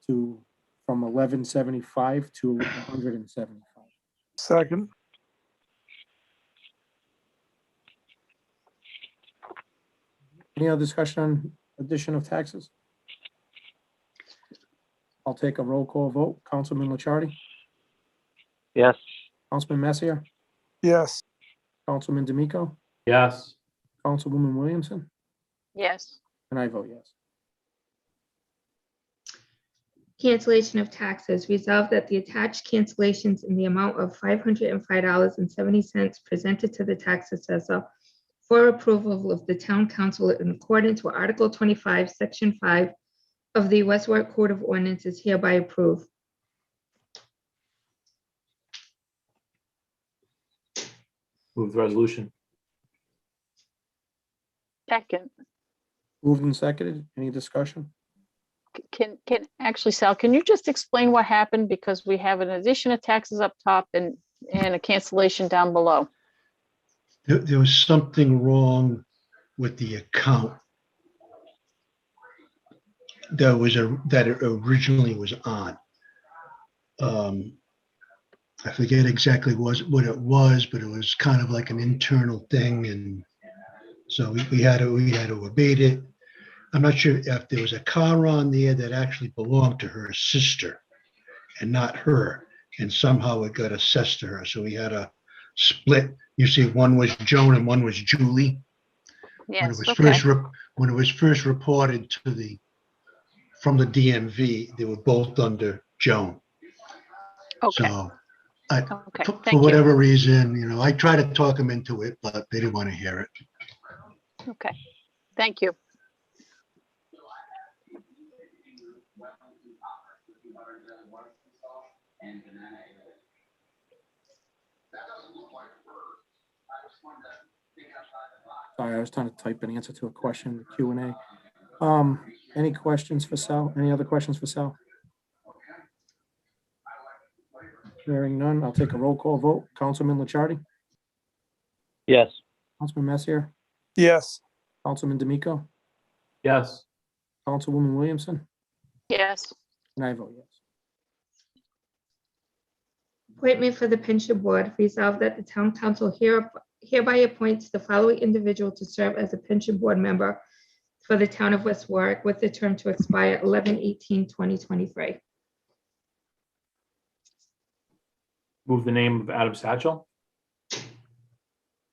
to from 1175 to 175. Second. Any other discussion on addition of taxes? I'll take a roll call vote. Councilman Licciardi, Yes. Councilman Messier, Yes. Councilman D'Amico, Yes. Councilwoman Williamson, Yes. and I vote yes. Cancellation of taxes, resolve that the attached cancellations in the amount of $505.70 presented to the tax assessor for approval of the town council in accordance with Article 25, Section 5 of the West Warwick Code of Ordinances hereby approved. Move the resolution. Second. Moved and seconded. Any discussion? Can actually, Sal, can you just explain what happened? Because we have an addition of taxes up top and a cancellation down below. There was something wrong with the account that it originally was on. I forget exactly what it was, but it was kind of like an internal thing, and so we had to abate it. I'm not sure if there was a car on there that actually belonged to her sister and not her, and somehow it got assessed to her. So we had a split. You see, one was Joan and one was Julie. Yes. When it was first reported from the DMV, they were both under Joan. Okay. So Okay. for Thank you. whatever reason, I tried to talk them into it, but they didn't want to hear it. Okay. Thank you. Sorry, I was trying to type an answer to a question in the Q&A. Any questions for Sal? Any other questions for Sal? Hearing none, I'll take a roll call vote. Councilman Licciardi, Yes. Councilman Messier, Yes. Councilman D'Amico, Yes. Councilwoman Williamson, Yes. and I vote yes. Appointment for the pension board, resolve that the town council hereby appoints the following individual to serve as a pension board member for the town of West Warwick with the term to expire 11/18/2023. Move the name of Adam Satchel.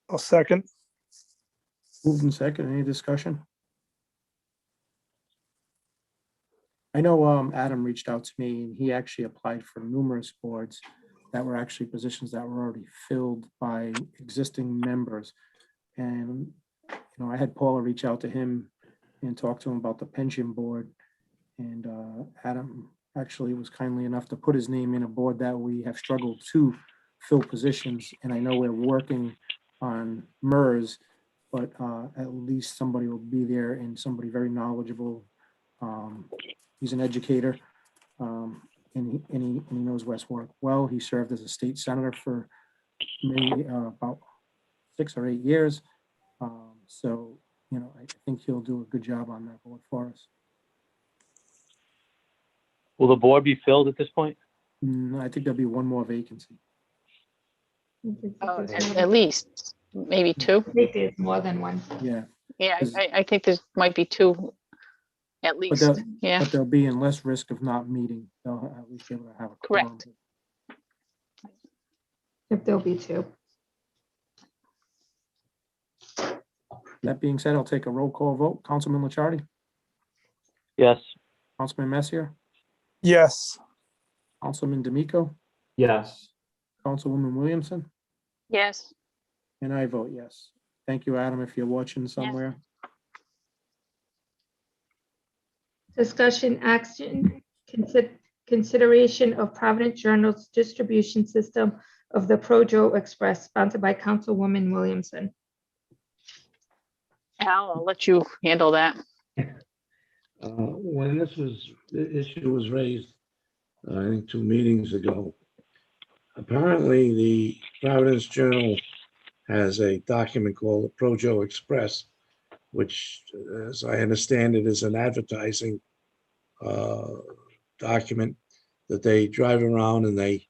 I'll second. Moved and second. Any discussion? I know Adam reached out to me and he actually applied for numerous boards that were actually positions that were already filled by existing members. And, I had Paula reach out to him and talk to him about the pension board. And Adam actually was kindly enough to put his name in a board that we have struggled to fill positions. And I know we're working on MERS, but at least somebody will be there and somebody very knowledgeable. He's an educator, and he knows West Warwick well. He served as a state senator for maybe about 6 or 8 years. So, I think he'll do a good job on that board for us. Will the board be filled at this point? I think there'll be one more vacancy. At least, maybe two. I think there's more than one. Yeah, Yeah, Is- I think there might be two at but least. they'll, Yeah, but they'll be in less risk of not meeting. They'll at least be able to have a quorum. correct. If there'll be two. That being said, I'll take a roll call vote. Councilman Licciardi, Yes. Councilman Messier, Yes. Councilman D'Amico, Yes. Councilwoman Williamson, Yes. and I vote yes. Thank you, Adam, if you're watching somewhere. Discussion action, consideration of Providence Journal's distribution system of the Projo Express, sponsored by Councilwoman Williamson. Al, I'll let you handle that. When the issue was raised, I think 2 meetings ago, apparently the Providence Journal has a document called the Projo Express, which, as I understand it, is an advertising document that they drive around and they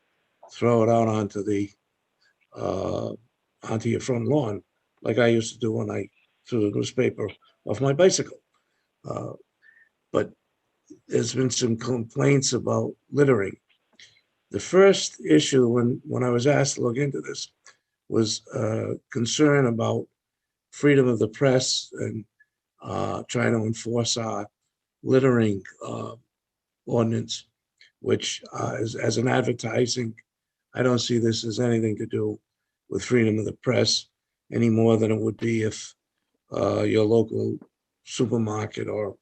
throw it out onto the onto your front lawn, like I used to do when I threw the newspaper off my bicycle. But there's been some complaints about littering. The first issue when I was asked to look into this was concern about freedom of the press and trying to enforce our littering ordinance, which as an advertising, I don't see this as anything to do with freedom of the press any more than it would be if your local supermarket or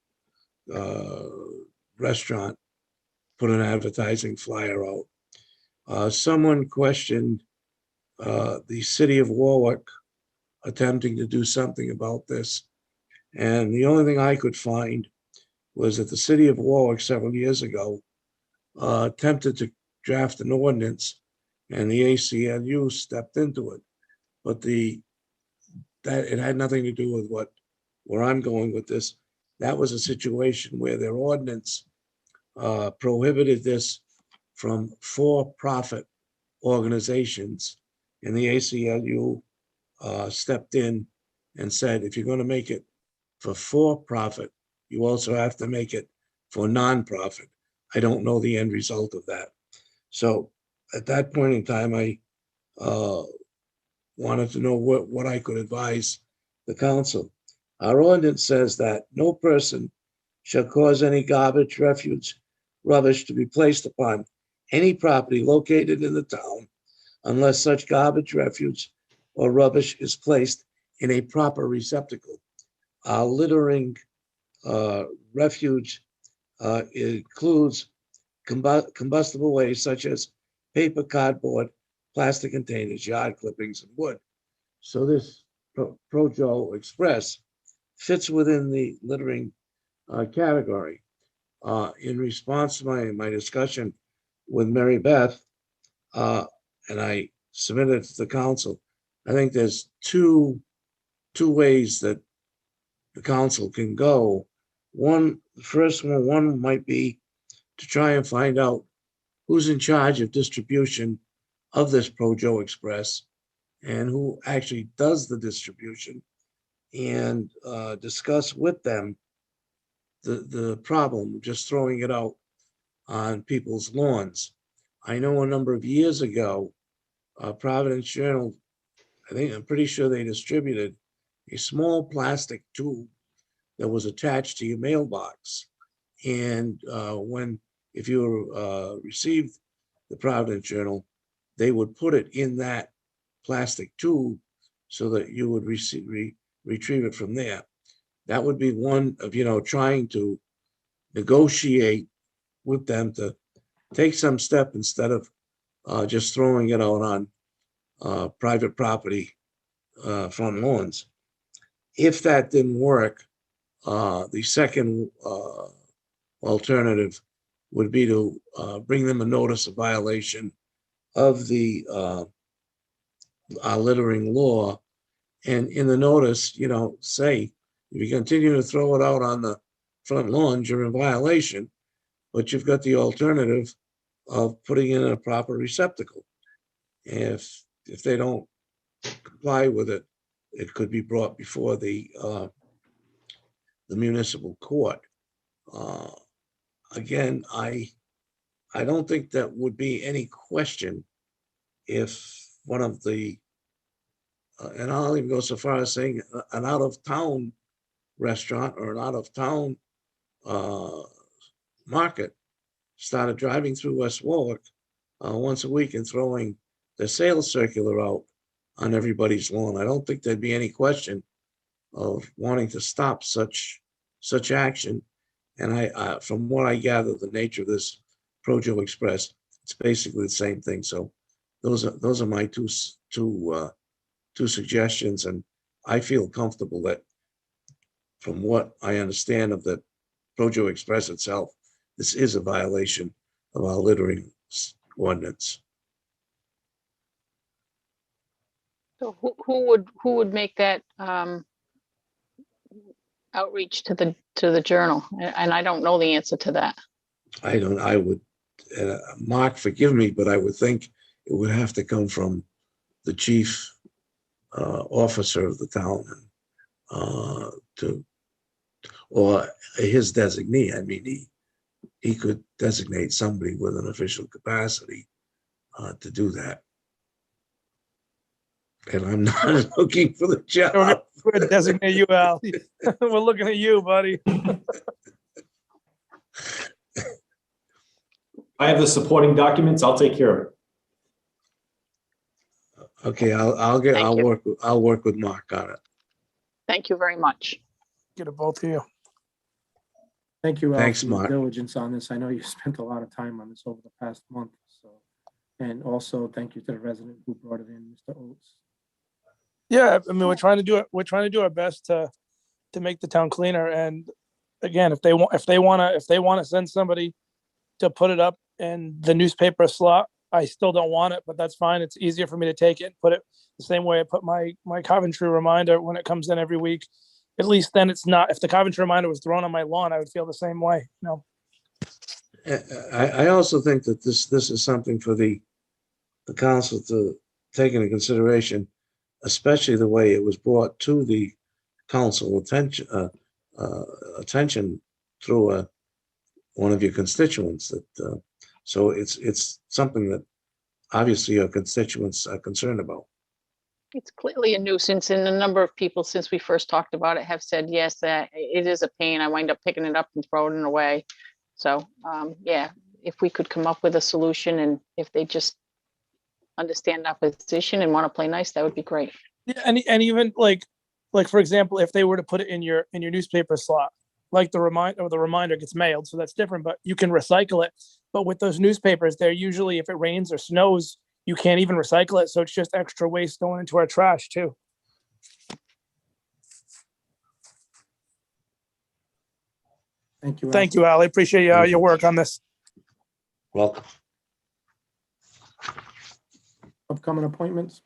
restaurant put an advertising flyer out. Someone questioned the city of Warwick attempting to do something about this. And the only thing I could find was that the city of Warwick several years ago attempted to draft an ordinance and the ACLU stepped into it. But that it had nothing to do with where I'm going with this. That was a situation where their ordinance prohibited this from for-profit organizations. And the ACLU stepped in and said, if you're going to make it for-profit, you also have to make it for nonprofit. I don't know the end result of that. So at that point in time, I wanted to know what I could advise the council. Our ordinance says that no person shall cause any garbage, refuse, rubbish to be placed upon any property located in the town unless such garbage, refuse, or rubbish is placed in a proper receptacle. Littering refuge includes combustible waste such as paper, cardboard, plastic containers, yard clippings, and wood. So this Projo Express fits within the littering category. In response to my discussion with Mary Beth, and I submitted it to the council, I think there's two ways that the council can go. The first one might be to try and find out who's in charge of distribution of this Projo Express and who actually does the distribution, and discuss with them the problem of just throwing it out on people's lawns. I know a number of years ago, Providence Journal, I'm pretty sure they distributed a small plastic tube that was attached to your mailbox. And if you received the Providence Journal, they would put it in that plastic tube so that you would retrieve it from there. That would be one of, trying to negotiate with them to take some step instead of just throwing it out on private property front lawns. If that didn't work, the second alternative would be to bring them a notice of violation of the littering law. And in the notice, say, if you continue to throw it out on the front lawns, you're in violation. but you've got the alternative of putting it in a proper receptacle. If they don't comply with it, it could be brought before the municipal court. Again, I don't think that would be any question if one of the, and I'll even go so far as saying an out-of-town restaurant or an out-of-town market started driving through West Warwick once a week and throwing the sales circular out on everybody's lawn. I don't think there'd be any question of wanting to stop such action. And I from what I gather, the nature of this Projo Express, it's basically the same thing. So those are my two suggestions, and I feel comfortable that from what I understand of the Projo Express itself, this is a violation of our littering ordinance. So who would make that outreach to the journal? And I don't know the answer to that. I would, Mark, forgive me, but I would think it would have to come from the chief officer of the town or his designee. I mean, he could designate somebody with an official capacity to do that. And I'm not looking for the job. We're gonna designate you, Al. We're looking at you, buddy. I have the supporting documents. I'll take care of it. Okay, I'll work with Mark on it. Thank you very much. Get it both of you. Thank you, Al, Thanks, for your Mark. diligence on this. I know you spent a lot of time on this over the past month. So, and also thank you to the resident who brought it in, Mr. Oates. Yeah, I mean, we're trying to do it. We're trying to do our best to make the town cleaner. And again, if they want to send somebody to put it up in the newspaper slot, I still don't want it, but that's fine. It's easier for me to take it and put it the same way I put my Coventry reminder when it comes in every week. At least then it's not. If the Coventry reminder was thrown on my lawn, I would feel the same way. You know. I also think that this is something for the council to take into consideration, especially the way it was brought to the council attention through one of your constituents. That so it's something that obviously your constituents are concerned about. It's clearly a nuisance, and a number of people since we first talked about it have said, yes, that it is a pain. I wind up picking it up and throwing it away. So yeah, if we could come up with a solution, and if they just understand our position and want to play nice, that would be great. Yeah, and even like for example, if they were to put it in your newspaper slot, like the reminder gets mailed, so that's different. But you can recycle it. But with those newspapers, they're usually, if it rains or snows, you can't even recycle it. So it's just extra waste going into our trash too. Thank you, Al. Thank you, Al. I appreciate your work on this. Welcome. Upcoming appointments.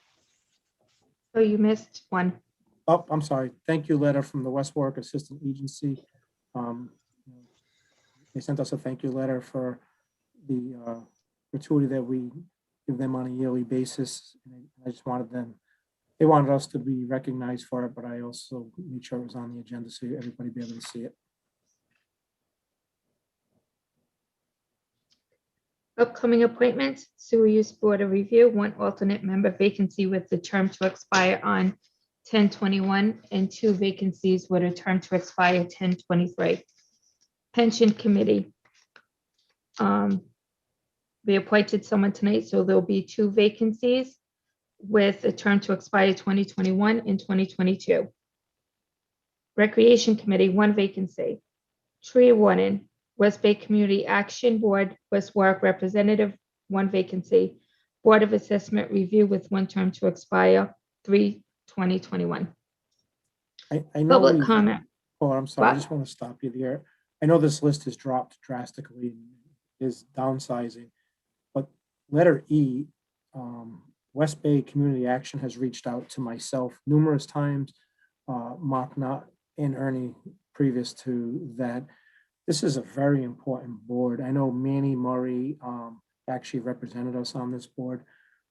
So you missed one. Oh, I'm sorry. Thank you letter from the West Warwick Assistant Agency. They sent us a thank you letter for the gratuity that we give them on a yearly basis. And I just wanted they wanted us to be recognized for it, but I also made sure it was on the agenda so everybody be able to see it. Upcoming appointments, Sewer Use Board of Review, 1 alternate member vacancy with the term to expire on 10/21, and 2 vacancies with a term to expire 10/23. Pension Committee. We appointed someone tonight, so there'll be 2 vacancies with a term to expire 2021 and 2022. Recreation Committee, 1 vacancy. Tree Warden, West Bay Community Action Board, West Warwick Representative, 1 vacancy. Board of Assessment Review with 1 term to expire 3/2021. I know. Public comment. Oh, I'm sorry. I What? just want to stop you there. I know this list has dropped drastically, is downsizing, but letter E, West Bay Community Action has reached out to myself numerous times, Mark Knott and Ernie previous to that. This is a very important board. I know Manny Murray actually represented us on this board,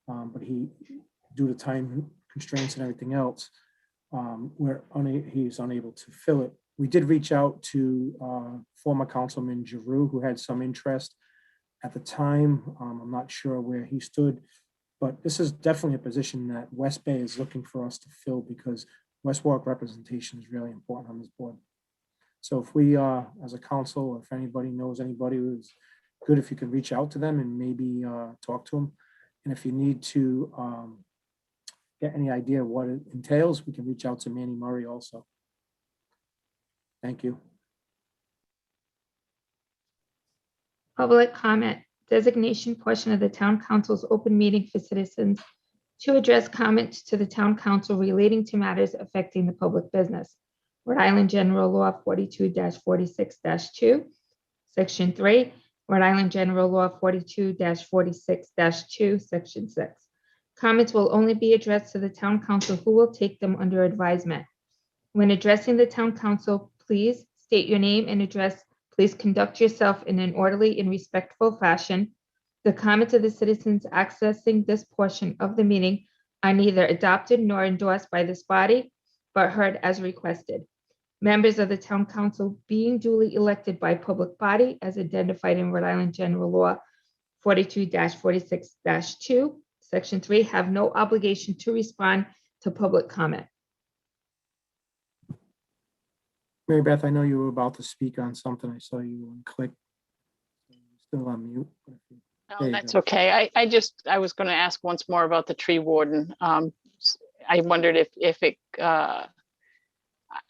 but due to time constraints and everything else, he's unable to fill it. We did reach out to former Councilman Giroux, who had some interest at the time. I'm not sure where he stood, but this is definitely a position that West Bay is looking for us to fill because West Warwick representation is really important on this board. So if we, as a council, or if anybody knows anybody who's good, if you can reach out to them and maybe talk to them. And if you need to get any idea what it entails, we can reach out to Manny Murray also. Thank you. Public comment, designation portion of the town council's open meeting for citizens to address comments to the town council relating to matters affecting the public business. Rhode Island General Law 42-46-2, Section 3, Rhode Island General Law 42-46-2, Section 6. Comments will only be addressed to the town council, who will take them under advisement. When addressing the town council, please state your name and address. Please conduct yourself in an orderly and respectful fashion. The comments of the citizens accessing this portion of the meeting are neither adopted nor endorsed by this body, but heard as requested. Members of the town council being duly elected by public body as identified in Rhode Island General Law 42-46-2, Section 3, have no obligation to respond to public comment. Mary Beth, I know you were about to speak on something. I saw you click. Still on mute. No, that's okay. I was going to ask once more about the tree warden. I wondered if it,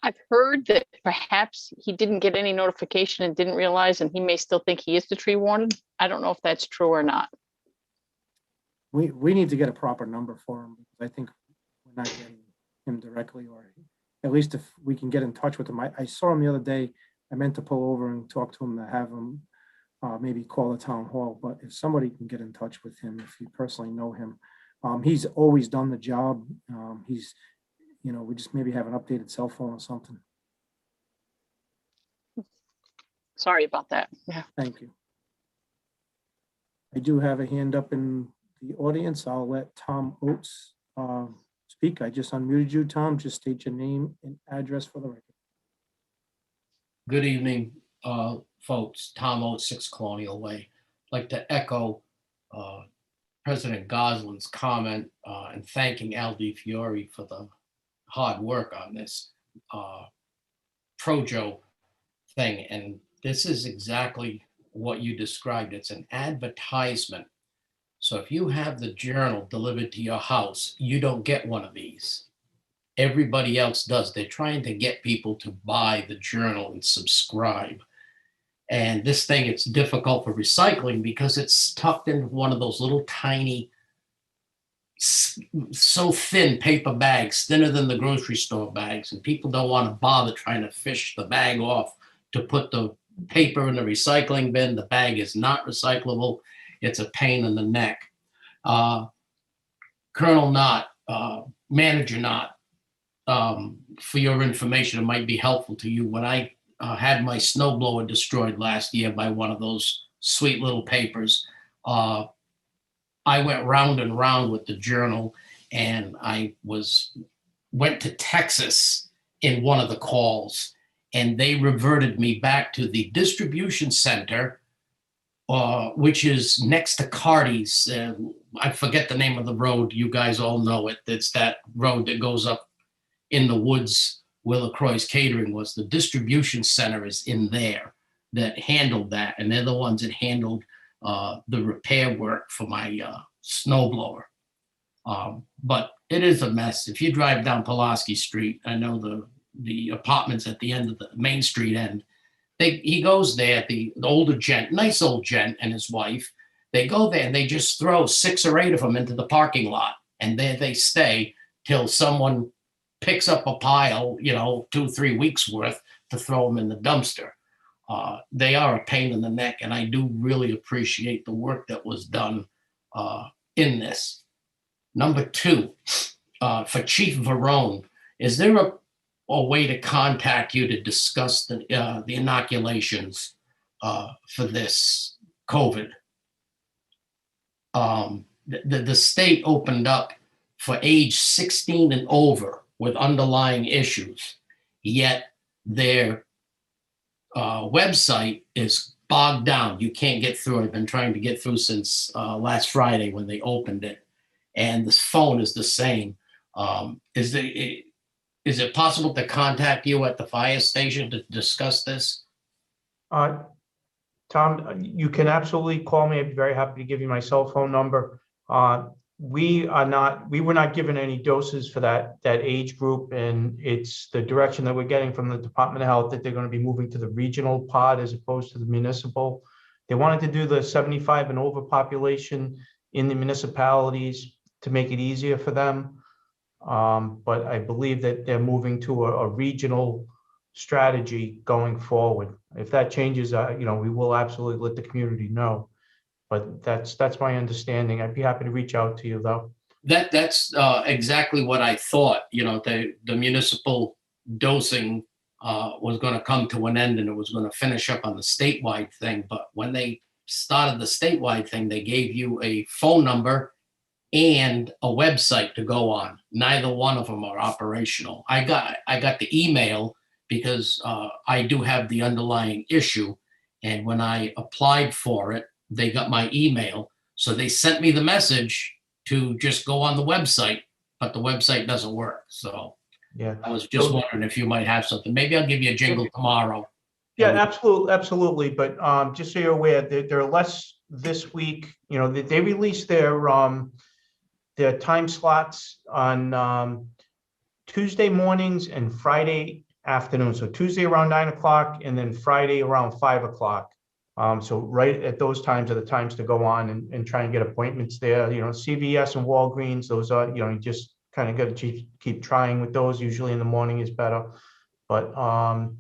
I've heard that perhaps he didn't get any notification and didn't realize, and he may still think he is the tree warden. I don't know if that's true or not. We need to get a proper number for him, because I think we're not getting him directly, or at least if we can get in touch with him. I saw him the other day. I meant to pull over and talk to him, to have him maybe call the town hall, but if somebody can get in touch with him, if you personally know him, he's always done the job. He's, we just maybe have an updated cell phone or something. Sorry about that. Yeah. Thank you. I do have a hand up in the audience. I'll let Tom Oates speak. I just unmuted you, Tom. Just state your name and address for the record. Good evening, folks. Tom Oates, 6 Colonial Way. I'd like to echo President Goslin's comment and thanking Al DiFiore for the hard work on this Projo thing. And this is exactly what you described. It's an advertisement. So if you have the journal delivered to your house, you don't get one of these. Everybody else does. They're trying to get people to buy the journal and subscribe. And this thing, it's difficult for recycling because it's tucked in one of those little tiny, so thin paper bags, thinner than the grocery store bags. And people don't want to bother trying to fish the bag off to put the paper in the recycling bin. The bag is not recyclable. It's a pain in the neck. Colonel Knott, Manager Knott, for your information, it might be helpful to you. When I had my snowblower destroyed last year by one of those sweet little papers, I went round and round with the journal, and I went to Texas in one of the calls, and they reverted me back to the distribution center, which is next to Cardi's. I forget the name of the road. You guys all know it. It's that road that goes up in the woods where LaCroix's Catering was. The distribution center is in there that handled that. And they're the ones that handled the repair work for my snowblower. But it is a mess. If you drive down Pulaski Street, I know the apartments at the end of the Main Street end, he goes there, the older gent, nice old gent and his wife, they go there and they just throw 6 or 8 of them into the parking lot. And there they stay till someone picks up a pile, 2-3 weeks worth to throw them in the dumpster. They are a pain in the neck, and I do really appreciate the work that was done in this. Number 2, for Chief Varone, is there a way to contact you to discuss the inoculations for this COVID. The state opened up for age 16 and over with underlying issues, yet their website is bogged down. You can't get through it. I've been trying to get through since last Friday when they opened it, and the phone is the same. Is it possible to contact you at the fire station to discuss this? Tom, you can absolutely call me. I'd be very happy to give you my cell phone number. We were not given any doses for that age group, and it's the direction that we're getting from the Department of Health that they're going to be moving to the regional pod as opposed to the municipal. They wanted to do the 75 and over population in the municipalities to make it easier for them. But I believe that they're moving to a regional strategy going forward. If that changes, we will absolutely let the community know. But that's my understanding. I'd be happy to reach out to you, though. That's exactly what I thought. The municipal dosing was going to come to an end and it was going to finish up on the statewide thing. But when they started the statewide thing, they gave you a phone number and a website to go on. Neither one of them are operational. I got the email because I do have the underlying issue. And when I applied for it, they got my email. So they sent me the message to just go on the website, but the website doesn't work. So yeah, I was just wondering if you might have something. Maybe I'll give you a jingle tomorrow. Yeah, absolutely. But just so you're aware, there are less this week. They released their time slots on Tuesday mornings and Friday afternoon. So Tuesday around 9 o'clock and then Friday around 5 o'clock. So right at those times are the times to go on and try and get appointments there. CVS and Walgreens, those are, you just kind of got to keep trying with those. Usually in the morning is better. But I'll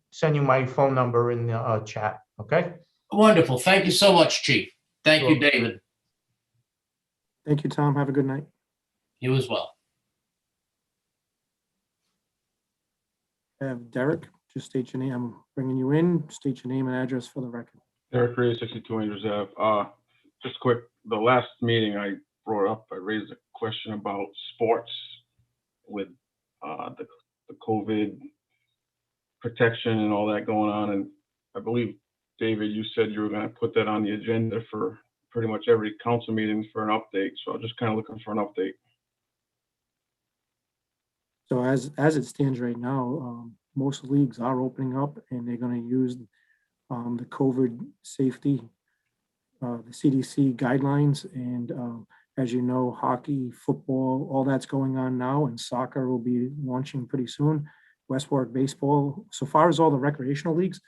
send you my phone number in the chat. Okay. Wonderful. Thank you so much, Chief. Thank you, David. Thank you, Tom. Have a good night. You as well. Derek, just state your name. I'm bringing you in. State your name and address for the record. Derek Ray, 62 Andrews Ave. Just quick, the last meeting I raised a question about sports with the COVID protection and all that going on. And I believe, David, you said you were going to put that on the agenda for pretty much every council meeting for an update. So I'm just kind of looking for an update. So as it stands right now, most leagues are opening up and they're going to use the COVID safety, the CDC guidelines. And as you know, hockey, football, all that's going on now, and soccer will be launching pretty soon. West Warwick baseball. So far as all the recreational leagues,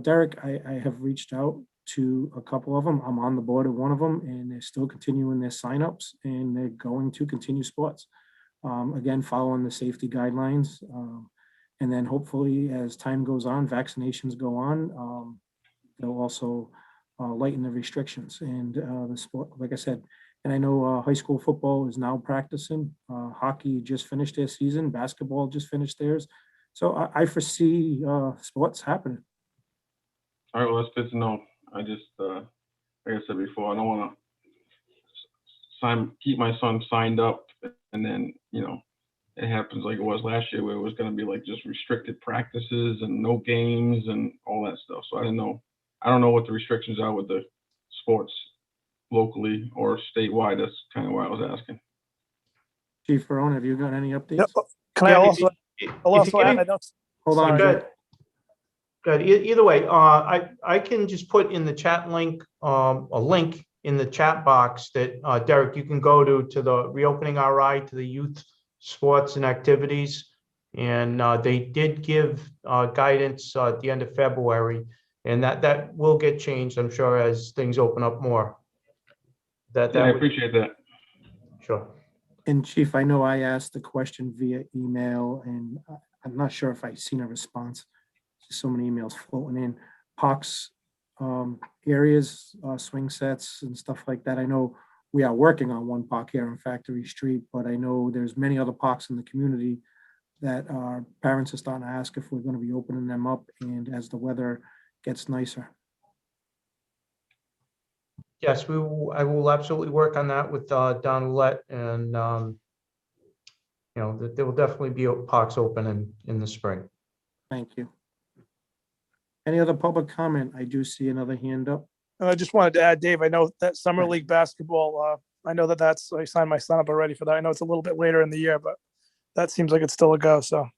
Derek, I have reached out to a couple of them. I'm on the board of one of them, and they're still continuing their signups, and they're going to continue sports. Again, following the safety guidelines. And then hopefully as time goes on, vaccinations go on, they'll also lighten the restrictions. And the sport, like I said, and I know high school football is now practicing. Hockey just finished their season. Basketball just finished theirs. So I foresee sports happening. All right, well, that's good to know. I just, like I said before, I don't want to keep my son signed up and then, it happens like it was last year where it was going to be like just restricted practices and no games and all that stuff. So I don't know what the restrictions are with the sports locally or statewide. That's kind of why I was asking. Chief Ferone, have you got any updates? Yep. Can I also add? Hold on. Good. Either way, I can just put in the chat link, a link in the chat box that Derek, you can go to the Reopening RI, to the youth sports and activities. And they did give guidance at the end of February, and that will get changed, I'm sure, as things open up more. I appreciate that. Sure. And Chief, I know I asked the question via email, and I'm not sure if I've seen a response. So many emails floating in. Parks areas, swing sets and stuff like that. I know we are working on one park here on Factory Street, but I know there's many other parks in the community that our parents are starting to ask if we're going to be opening them up and as the weather gets nicer. Yes, I will absolutely work on that with Don Roulette, and there will definitely be parks open in the spring. Thank you. Any other public comment? I do see another hand up. And I just wanted to add, Dave, I know that summer league basketball, I know that's, I signed my son up already for that. I know it's a little bit later in the year, but that seems like it's still a go, so.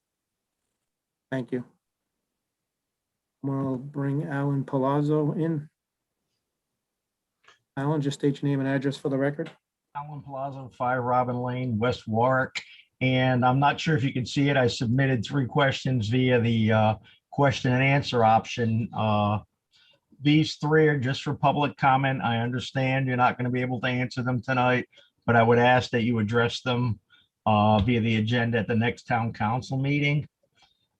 Thank you. We'll bring Alan Palazzo in. Alan, just state your name and address for the record. Alan Palazzo, 5 Robin Lane, West Warwick. And I'm not sure if you can see it. I submitted 3 questions via the question and answer option. These 3 are just for public comment. I understand you're not going to be able to answer them tonight, but I would ask that you address them via the agenda at the next town council meeting.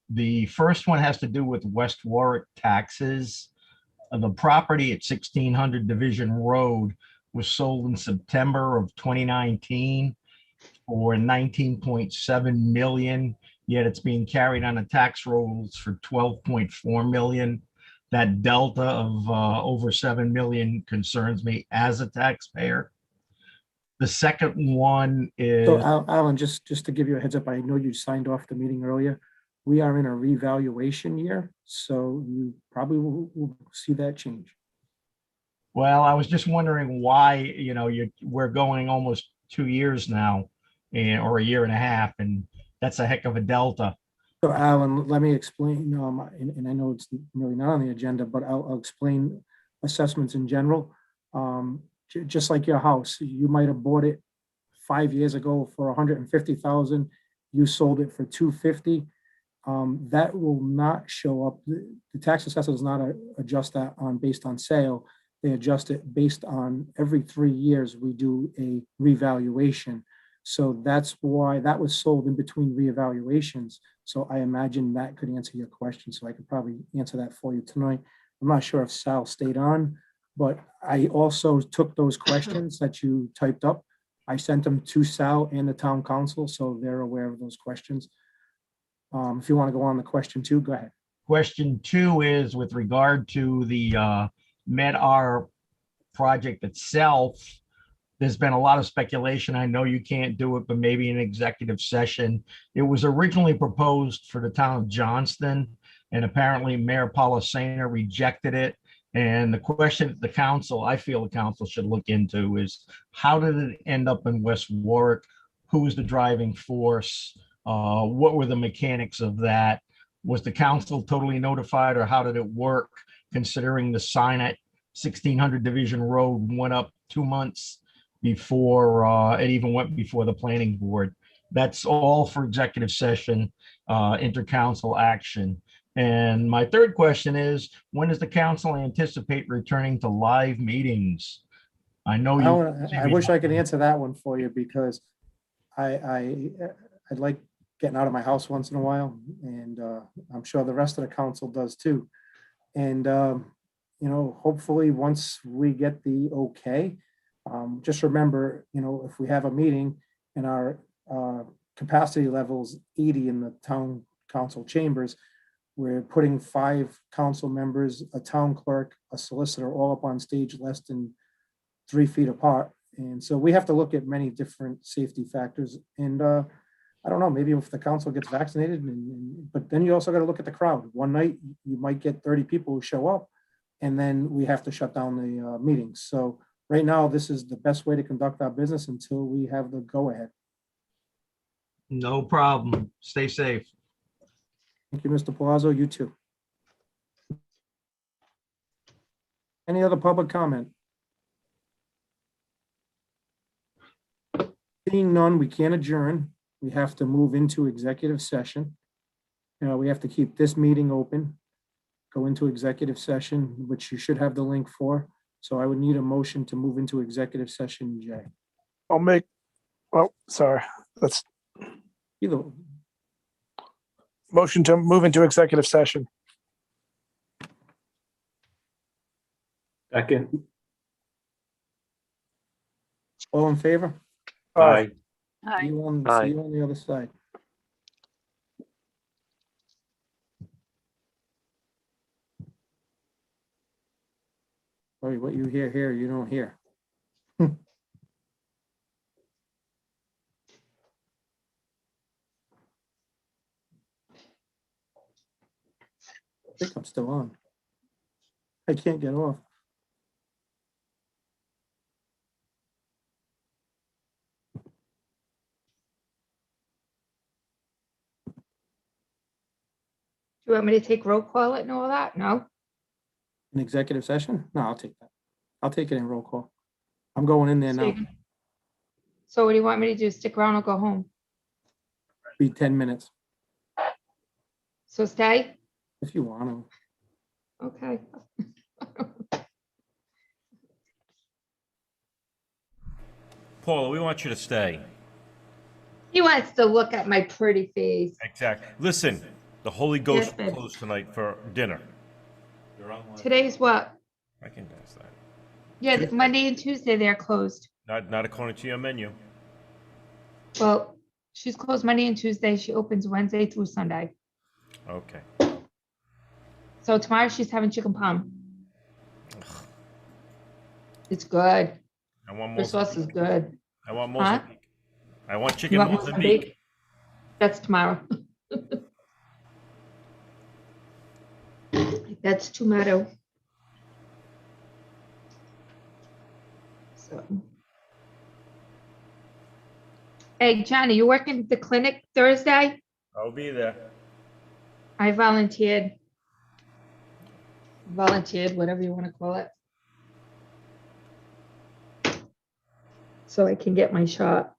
The first one has to do with West Warwick taxes. The property at 1600 Division Road was sold in September of 2019 for 19.7 million, yet it's being carried on the tax rolls for 12.4 million. That delta of over 7 million concerns me as a taxpayer. The second one is. So Alan, just to give you a heads up, I know you signed off the meeting earlier. We are in a revaluation year, so you probably will see that change. Well, I was just wondering why, we're going almost 2 years now, or a year and a half, and that's a heck of a delta. So Alan, let me explain, and I know it's really not on the agenda, but I'll explain assessments in general. Just like your house, you might have bought it 5 years ago for 150,000. You sold it for 250. That will not show up. The tax assessor does not adjust that based on sale. They adjust it based on every 3 years we do a revaluation. So that's why that was sold in between reevaluations. So I imagine that could answer your question. So I could probably answer that for you tonight. I'm not sure if Sal stayed on, but I also took those questions that you typed up. I sent them to Sal and the town council, so they're aware of those questions. If you want to go on to question 2, go ahead. Question 2 is with regard to the Med-R project itself. There's been a lot of speculation. I know you can't do it, but maybe an executive session. It was originally proposed for the town of Johnston, and apparently Mayor Polisena rejected it. And the question the council, I feel the council should look into is, how did it end up in West Warwick? Who was the driving force? What were the mechanics of that? Was the council totally notified, or how did it work, considering the sign at 1600 Division Road went up 2 months before it even went before the planning board? That's all for executive session, intercouncil action. And my third question is, when does the council anticipate returning to live meetings? I know I wish I could answer that one for you, because I'd like getting out of my house once in a while, and I'm sure the rest of the council does too. And hopefully once we get the okay, just remember, if we have a meeting and our capacity levels 80 in the town council chambers, we're putting 5 council members, a town clerk, a solicitor, all up on stage less than 3 feet apart. And so we have to look at many different safety factors. And I don't know, maybe if the council gets vaccinated, but then you also got to look at the crowd. One night you might get 30 people who show up, and then we have to shut down the meetings. So right now, this is the best way to conduct our business until we have the go-ahead. No problem. Stay safe. Thank you, Mr. Palazzo. You too. Any other public comment? Seeing none, we can't adjourn. We have to move into executive session. We have to keep this meeting open, go into executive session, which you should have the link for. So I would need a motion to move into executive session, Jay. I'll make, oh, sorry. That's Either. Motion to move into executive session. Second. All in favor? Aye. See you on the other side. Sorry, what you hear here, you don't hear. I think I'm still on. I can't get off. Do you want me to take roll call it and all that? No? An executive session? No, I'll take that. I'll take it in roll call. I'm going in there So you now. can- So what do you want me to do? Stick around or go home? Be 10 minutes So stay? if you want to. Okay. Paula, we want you to stay. He wants to look at my pretty face. Exactly. Listen, the Holy Yes, Ghost will babe. close tonight for dinner. You're online. Today's what? I can ask that. Yeah, Tuesday. Monday and Tuesday they're closed. Not according to your menu. Well, she's closed Monday and Tuesday. She opens Wednesday through Sunday. Okay. So tomorrow she's having chicken palm. It's good. I want Her sauce is good. I want Huh? Mozambique. I want You chicken want Mozambique. Mozambique? That's tomorrow. That's tomato. So. Hey, Johnny, you working at the clinic Thursday? I'll be there. I volunteered. Volunteered, whatever you want to call it. So I can get my shot.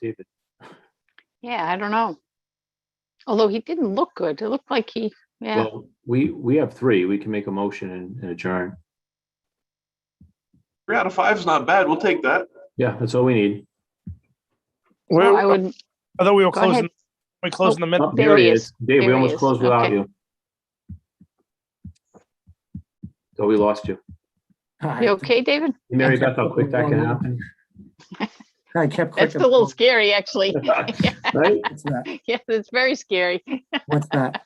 David. Yeah, I don't know. Although he didn't look good. It looked like he, yeah. Well, we have three. We can make a motion and adjourn. 3 out of 5 is not bad. We'll take that. Yeah, that's all we need. So I would, I thought we were go ahead. closing the minute. Oh, there he is. Dave, we There he almost is. closed without Okay. you. So we lost you. You okay, David? Mary Beth, how quick that can happen. I kept That's clicking. a little scary, actually. Right? What's that? Yeah, it's very scary. What's that?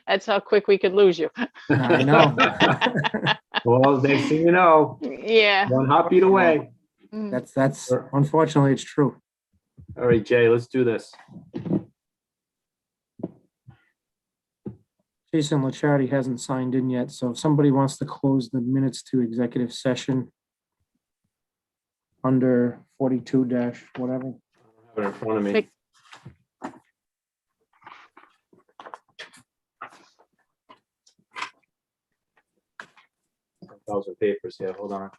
That's how quick we could lose you. I know. Well, next thing you know, Yeah. one hot beat away. That's unfortunately it's true. All right, Jay, let's do this. Jason Licciardi hasn't signed in yet, so if somebody wants to close the minutes to executive session under 42 dash whatever. I have it in front of me. Make- Thousand papers here, hold on.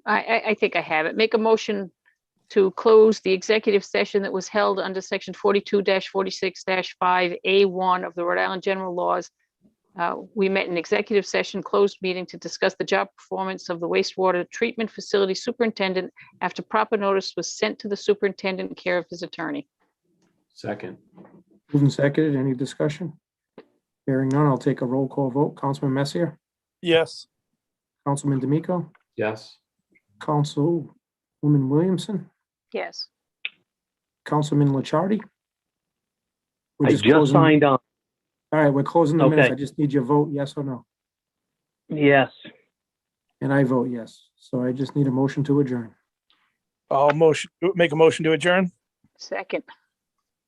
I think I have it. Make a motion to close the executive session that was held under section 42-46-5A1 of the Rhode Island General Laws. We met in executive session, closed meeting to discuss the job performance of the wastewater treatment facility superintendent after proper notice was sent to the superintendent in care of his attorney. Second. Moved and seconded. Any discussion? Hearing none, I'll take a roll call vote. Councilman Messier, Yes. Councilman D'Amico, Yes. Councilwoman Williamson, Yes. Councilman Licciardi. We're I just closing- signed on. All right, we're closing the minutes. Okay. I just need your vote, yes or no? Yes. And I vote yes. So I just need a motion to adjourn. I'll make a motion to adjourn. Second.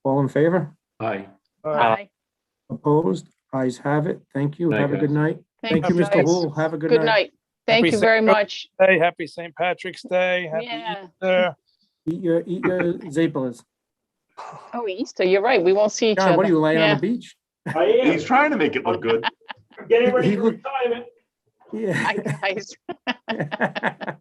All in favor? Aye. Aye. Opposed? Ayes have it. Thank you. Night, Have a good guys. night. Thank Thank you, you, Mr. guys. Hool. Have a good Good night. night. Thank Happy you very St. much. Hey, happy St. Patrick's Day. Happy Yeah. Easter. Eat your Zapelas. Oh, Easter, you're right. We won't see each John, other. what are you laying on Yeah. the beach? He's trying to make it look good. Getting ready He for looked- retirement. Yeah. Hi, guys.